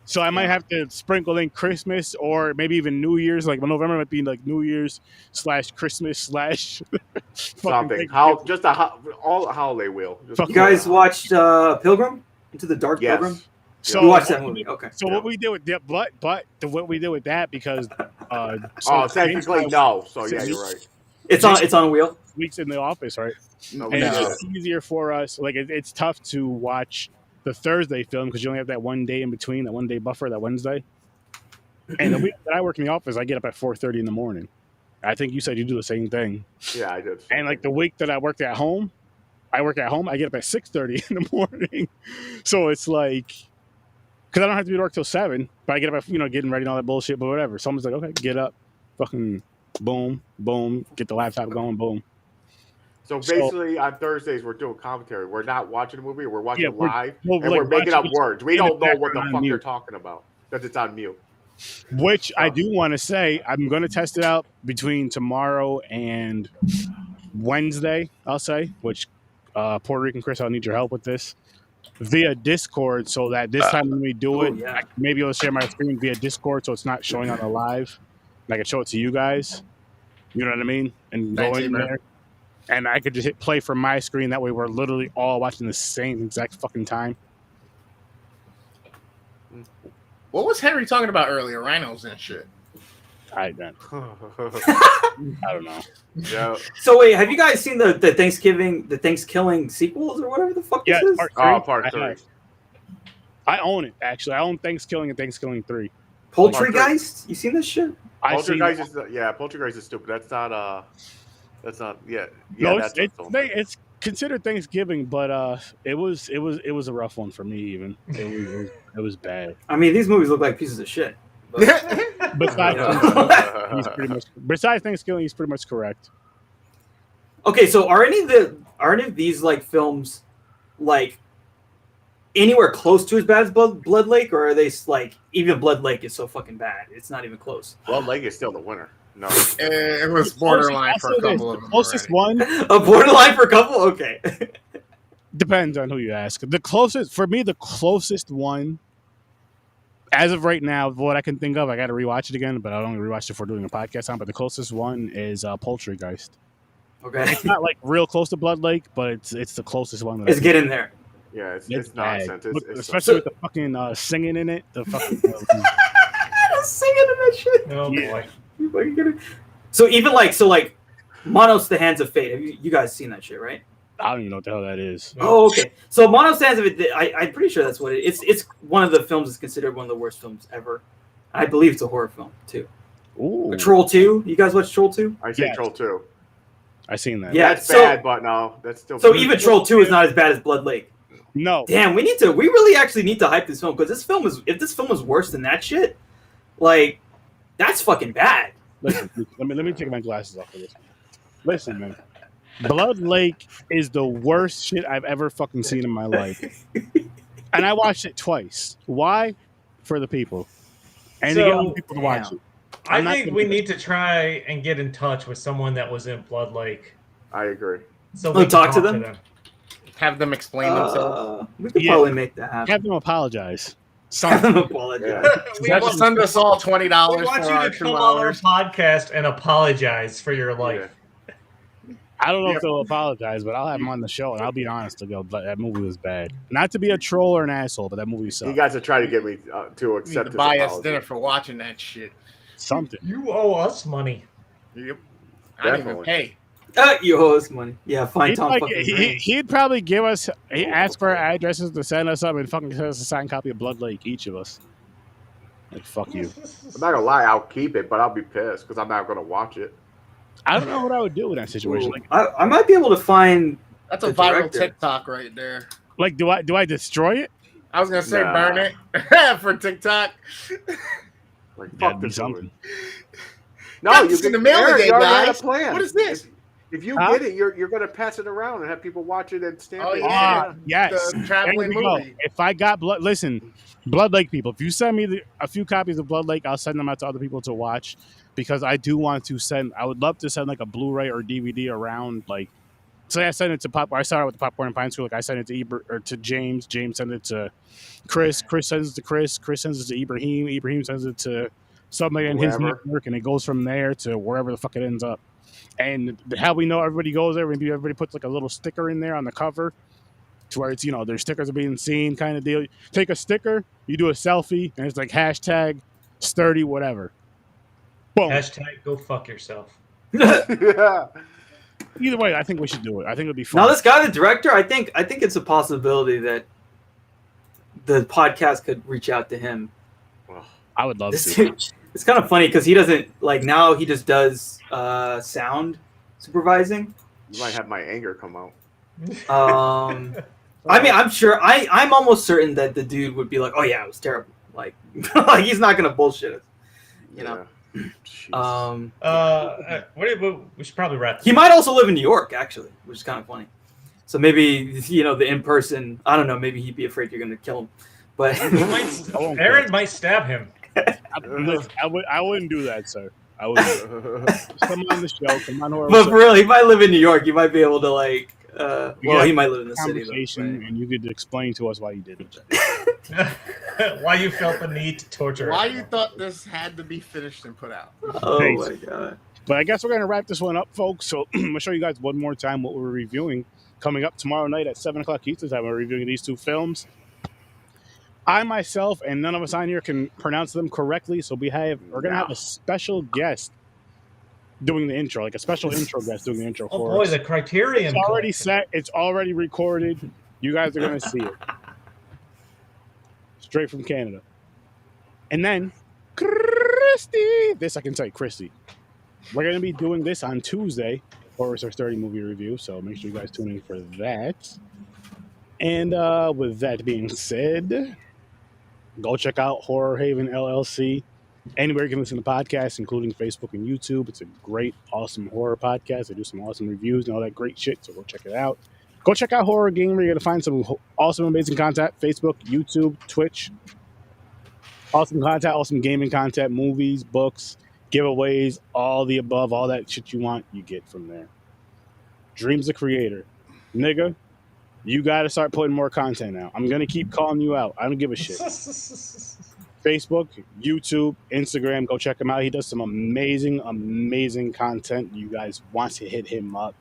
So I might have to sprinkle in Christmas or maybe even New Year's. Like November might be like New Year's / Christmas / something. All holiday wheel. You guys watched Pilgrim Into the Dark Pilgrim? So you watched that movie, okay? So what we did with that, what we did with that because technically no. So yeah, you're right. It's on a wheel. Weeks in the office, right? No, and it's easier for us. Like it's tough to watch the Thursday film because you only have that 1 day in between, that 1 day buffer, that Wednesday. And the week that I work in the office, I get up at 4:30 in the morning. I think you said you do the same thing. Yeah, I did. And like the week that I work at home, I get up at 6:30 in the morning. So it's like, because I don't have to be to work till 7, but I get up at, getting ready and all that bullshit, but whatever. Someone's like, okay, get up, fucking boom, boom, get the laptop going, boom. So basically, on Thursdays, we're doing commentary. We're not watching a movie. We're watching live, and we're making up words. We don't know what the fuck you're talking about because it's on mute. Which I do want to say, I'm going to test it out between tomorrow and Wednesday, I'll say, which Puerto Rican Chris, I'll need your help with this, via Discord, so that this time when we do it, I may be able to share my screen via Discord so it's not showing on the live. And I can show it to you guys. You know what I mean? And go in there. And I could just hit play from my screen. That way we're literally all watching the same exact fucking time. What was Henry talking about earlier? Rhinos and shit. I don't know. Yeah. So wait, have you guys seen the Thanksgiving sequels or whatever the fuck this is? Part 3. I I own it, actually. I own Thanksgiving and Thanksgiving 3. Poultrygeist? You seen this shit? Poultrygeist is stupid. That's not yeah. No, that's it's considered Thanksgiving, but it was a rough one for me. Even it was bad. I mean, these movies look like pieces of shit. Besides Thanksgiving, he's pretty much correct. Okay, so are any of these like films like anywhere close to as bad as Blood Lake, or are they like even Blood Lake is so fucking bad it's not even close? Blood Lake is still the winner. No, it was borderline for a couple of them. Closest one, a borderline for a couple. Okay, depends on who you ask. The closest one, as of right now, what I can think of, I got to rewatch it again, but I don't rewatch it for doing a podcast on. But the closest one is Poultrygeist. Okay, it's not like real close to Blood Lake, but it's the closest one. It's getting there. Yeah, it's nonsense. Especially with the fucking singing in it. The fucking singing in that shit. Oh boy. So even like Monos the Hands of Fate. Have you guys seen that shit, right? I don't even know what the hell that is. Oh, okay. So Monos the Hands of Fate, I'm pretty sure that's what it is. It's one of the films that's considered one of the worst films ever. I believe it's a horror film too. Ooh. Troll 2. You guys watch Troll 2? I see Troll 2. I seen that. Yeah, that's bad, but no, that's still. So even Troll 2 is not as bad as Blood Lake. No. Damn, we really actually need to hype this film, because if this film was worse than that shit, like, that's fucking bad. Listen, let me take my glasses off for this. Listen, man. Blood Lake is the worst shit I've ever fucking seen in my life. And I watched it twice. Why? For the people. And to get other people to watch it. I think we need to try and get in touch with someone that was in Blood Lake. I agree. So we talk to them? Have them explain themselves. We could probably make that happen. Have them apologize. Something. Apologize. Yeah. We will send us all $20 We want for you our to 2 come on our hours. podcast and apologize for your life. I don't know if they'll apologize, but I'll have them on the show, and I'll be honest to go. But that movie was bad. Not to be a troll or an asshole, but that movie You sucked. guys are trying to get me to You need accept to his buy us apology. dinner for watching that shit. Something. You owe us money. Yep. I didn't even Definitely. pay. You owe us money. Yeah, fine, He'd, Tom. like, Fucking he'd probably give us. He ask for our addresses to send us up and fucking send us a signed copy of Blood Lake, each of us. Like fuck you. I'm not gonna lie, I'll keep it, but I'll be pissed because I'm not gonna watch it. I don't know what I would do in that situation. Like, I might be able to find. That's a The viral director. TikTok right there. do I destroy it? I was gonna say Nah. burn it for TikTok. Like That'd fuck be this something. movie. No, Got you this in can the mail Aaron, today, you already had a guys. plan. What is this? If you Huh? get it, you're gonna pass it around and have people watch it and stamp Oh, it. yeah. Yes. The traveling There we go. movie. If I got Blood Lake people, if you send me a few copies of Blood Lake, I'll send them out to other people to watch because I do want to send. I would love to send like a Blu-ray or DVD around. Like, say I send it to I started with the Popcorn Pints. Like I send it to or to James. James sends it to Chris. Chris sends it to Chris. Chris sends it to Ibrahim. Ibrahim sends it to somebody in his Whoever. network, and it goes from there to wherever the fuck it ends up. And how we know everybody goes there, maybe everybody puts like a little sticker in there on the cover to where it's, their stickers are being seen kind of deal. Take a sticker, you do a selfie, and it's like hashtag sturdy whatever. Boom. Hashtag go fuck yourself. Yeah. Either way, I think we should do it. I think it'd be fun. Now this guy, the director, I think it's a possibility that the podcast could reach out to him. I would love This to. dude, it's kind of funny because he doesn't now he just does sound supervising. You might have my anger come out. I mean, I'm sure I'm almost certain that the dude would be like, "Oh yeah, it was terrible." Like, like he's not gonna bullshit us, you know. Yeah. Jeez. We should probably wrap this He might also live in New York, actually, which is kind of funny. So maybe the in person. I don't know. Maybe he'd be afraid you're gonna kill him. But Aaron might stab him. I wouldn't do that, sir. I wouldn't. Come on the show. Come on, but for real, he might live in New York. You might be able to he might live in the city. Conversation, and you could explain to us why you did it. Why you felt the need to torture Why him. you thought this had to be finished and put out? Oh Thanks. my god. But I guess we're gonna wrap this one up, folks. So I'm gonna show you guys one more time what we're reviewing. Coming up tomorrow night at 7:00 Eastern time, we're reviewing these two films. I myself and none of us on here can pronounce them correctly, so we're gonna have a special guest doing the intro, like a special intro guest doing the intro Oh for boy, us. the Criterion. It's already Collection. set. It's already recorded. You guys are gonna see it straight from Canada. And then Christy, this I can say, Christy. We're gonna be doing this on Tuesday for our 30 movie review, so make sure you guys tune in for that. And with that being said, go check out Horror Haven LLC. Anywhere you can listen to podcasts, including Facebook and YouTube. It's a great, awesome horror podcast. They do some awesome reviews and all that great shit, so go check it out. Go check out Horror Gamer. You're going to find some awesome, amazing content. Facebook, YouTube, Twitch. Awesome content, awesome gaming content, movies, books, giveaways, all the above, all that shit you want, you get from there. Dreams the creator. Nigga, you got to start putting more content out. I'm going to keep calling you out. I don't give a shit. Facebook, YouTube, Instagram, go check him out. He does some amazing, amazing content. You guys want to hit him up.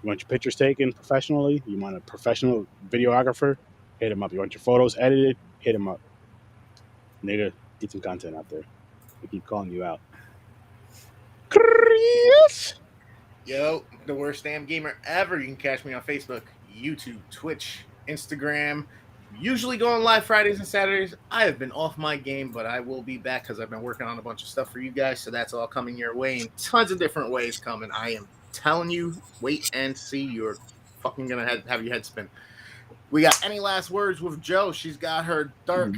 You want your pictures taken professionally? You want a professional videographer? Hit him up. You want your photos edited? Hit him up. Nigga, get some content out there. We keep calling you out. Chris! Yo, the worst damn gamer ever. You can catch me on Facebook, YouTube, Twitch, Instagram. Usually go on live Fridays and Saturdays. I have been off my game, but I will be back because I've been working on a bunch of stuff for you guys. So that's all coming your way in tons of different ways coming. I am telling you, wait and see. You're fucking going to have your head spin. We got any last words with Joe? She's got her dark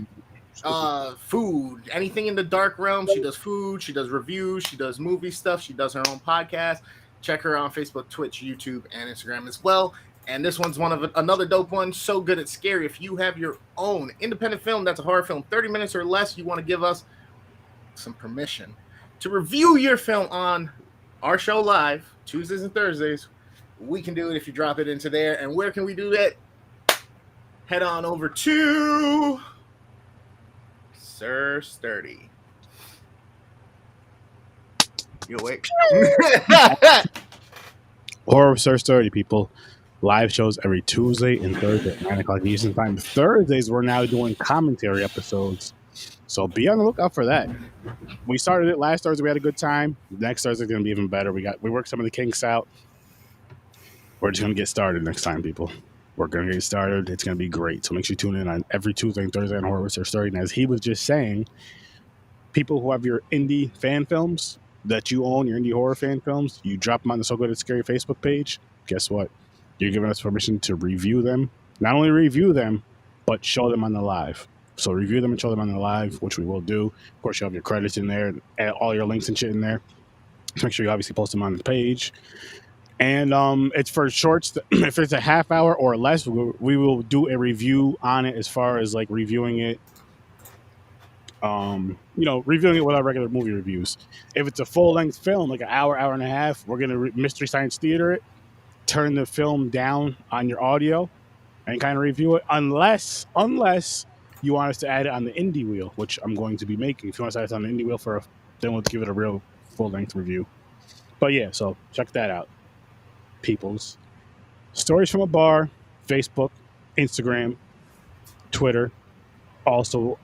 food, anything in the dark realm. She does food, she does reviews, she does movie stuff, she does her own podcast. Check her on Facebook, Twitch, YouTube, and Instagram as well. And this one's another dope one. So good it's scary. If you have your own independent film that's a horror film, 30 minutes or less, you want to give us some permission to review your film on our show live Tuesdays and Thursdays, we can do it if you drop it into there. And where can we do that? Head on over to Sir Sturdy. You awake? Horror Sir Sturdy, people. Live shows every Tuesday and Thursday at 9 o'clock Eastern Time. Thursdays, we're now doing commentary episodes. So be on the lookout for that. We started it last Thursday. We had a good time. Next Thursday is going to be even better. We worked some of the kinks out. We're just going to get started next time, people. We're going to get started. It's going to be great. So make sure you tune in on every Tuesday and Thursday on Horror Sir Sturdy. And as he was just saying, people who have your indie fan films that you own, your indie horror fan films, you drop them on the So Good It's Scary Facebook page. Guess what? You're giving us permission to review them. Not only review them, but show them on the live. So review them and show them on the live, which we will do. Of course, you have your credits in there, and all your links and shit in there. Make sure you obviously post them on the page. And it's for shorts. If it's a half hour or less, we will do a review on it as far as like reviewing it. Reviewing it with our regular movie reviews. If it's a full-length film, like an hour, hour and a half, we're gonna Mystery Science Theater it, turn the film down on your audio, and kind of review it. Unless you want us to add it on the indie wheel, which I'm going to be making. If you want us to add it on the indie wheel then we'll give it a real full-length review. But yeah, so check that out, peoples. Stories from a Bar, Facebook, Instagram, Twitter, also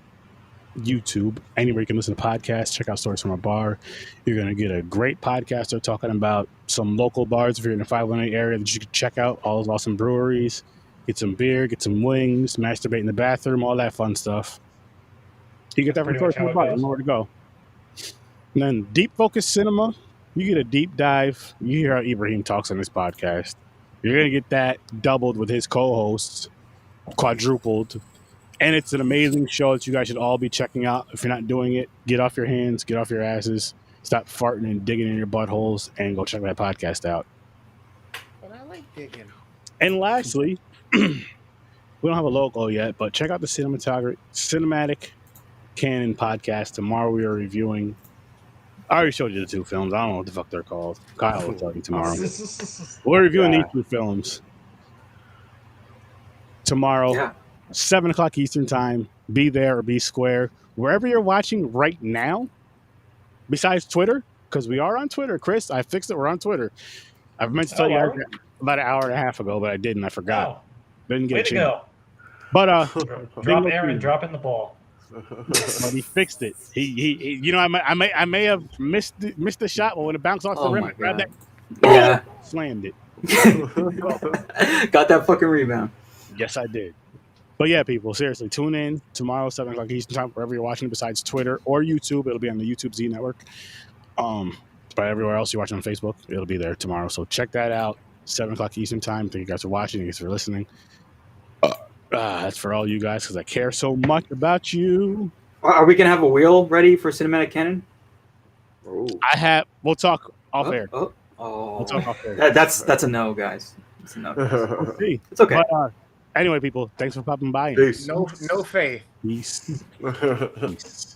YouTube, anywhere you can listen to podcasts. Check out Stories from a Bar. You're going to get a great podcaster talking about some local bars if you're in the 518 area that you can check out, all those awesome breweries, get some beer, get some wings, masturbate in the bathroom, all that fun stuff. You get that from Stories from a Bar. You know where to go. And then Deep Focus Cinema, you get a deep dive. You hear how Ibrahim talks on this podcast. You're going to get that doubled with his co-hosts, quadrupled. And it's an amazing show that you guys should all be checking out. If you're not doing it, get off your hands, get off your asses, stop farting and digging in your buttholes, and go check that podcast out. But I like digging. And lastly, we don't have a logo yet, but check out the Cinematic Canon podcast. Tomorrow we are reviewing. I already showed you the two films. I don't know what the fuck they're called. Kyle will tell you tomorrow. We're reviewing these two films tomorrow. Yeah. 7 o'clock Eastern Time. Be there or be square. Wherever you're watching right now, besides Twitter, because we are on Twitter. Chris, I fixed it. We're on Twitter. I've meant to tell you about an hour and a half ago, but I didn't. I forgot. Didn't get a chance. Go. But drop Aaron dropping the ball. But he fixed it. He I may have missed the shot, but when it bounced off the rim, I grabbed that. Yeah. Slammed it. Got that fucking rebound. Yes, I did. But yeah, people, seriously, tune in tomorrow, 7 o'clock Eastern Time, wherever you're watching besides Twitter or YouTube. It'll be on the YouTube Z Network. But everywhere else you're watching on Facebook, it'll be there tomorrow. So check that out, 7 o'clock Eastern Time. Thank you guys for watching. Thank you guys for listening. That's for all you guys because I care so much about you. Are we going to have a wheel ready for Cinematic Canon? Ooh. We'll talk off air. Oh. We'll talk off air. That's a no, guys. It's a no. We'll see. It's okay. But, anyway, people, thanks for popping by. Peace. No faith. Peace. Peace.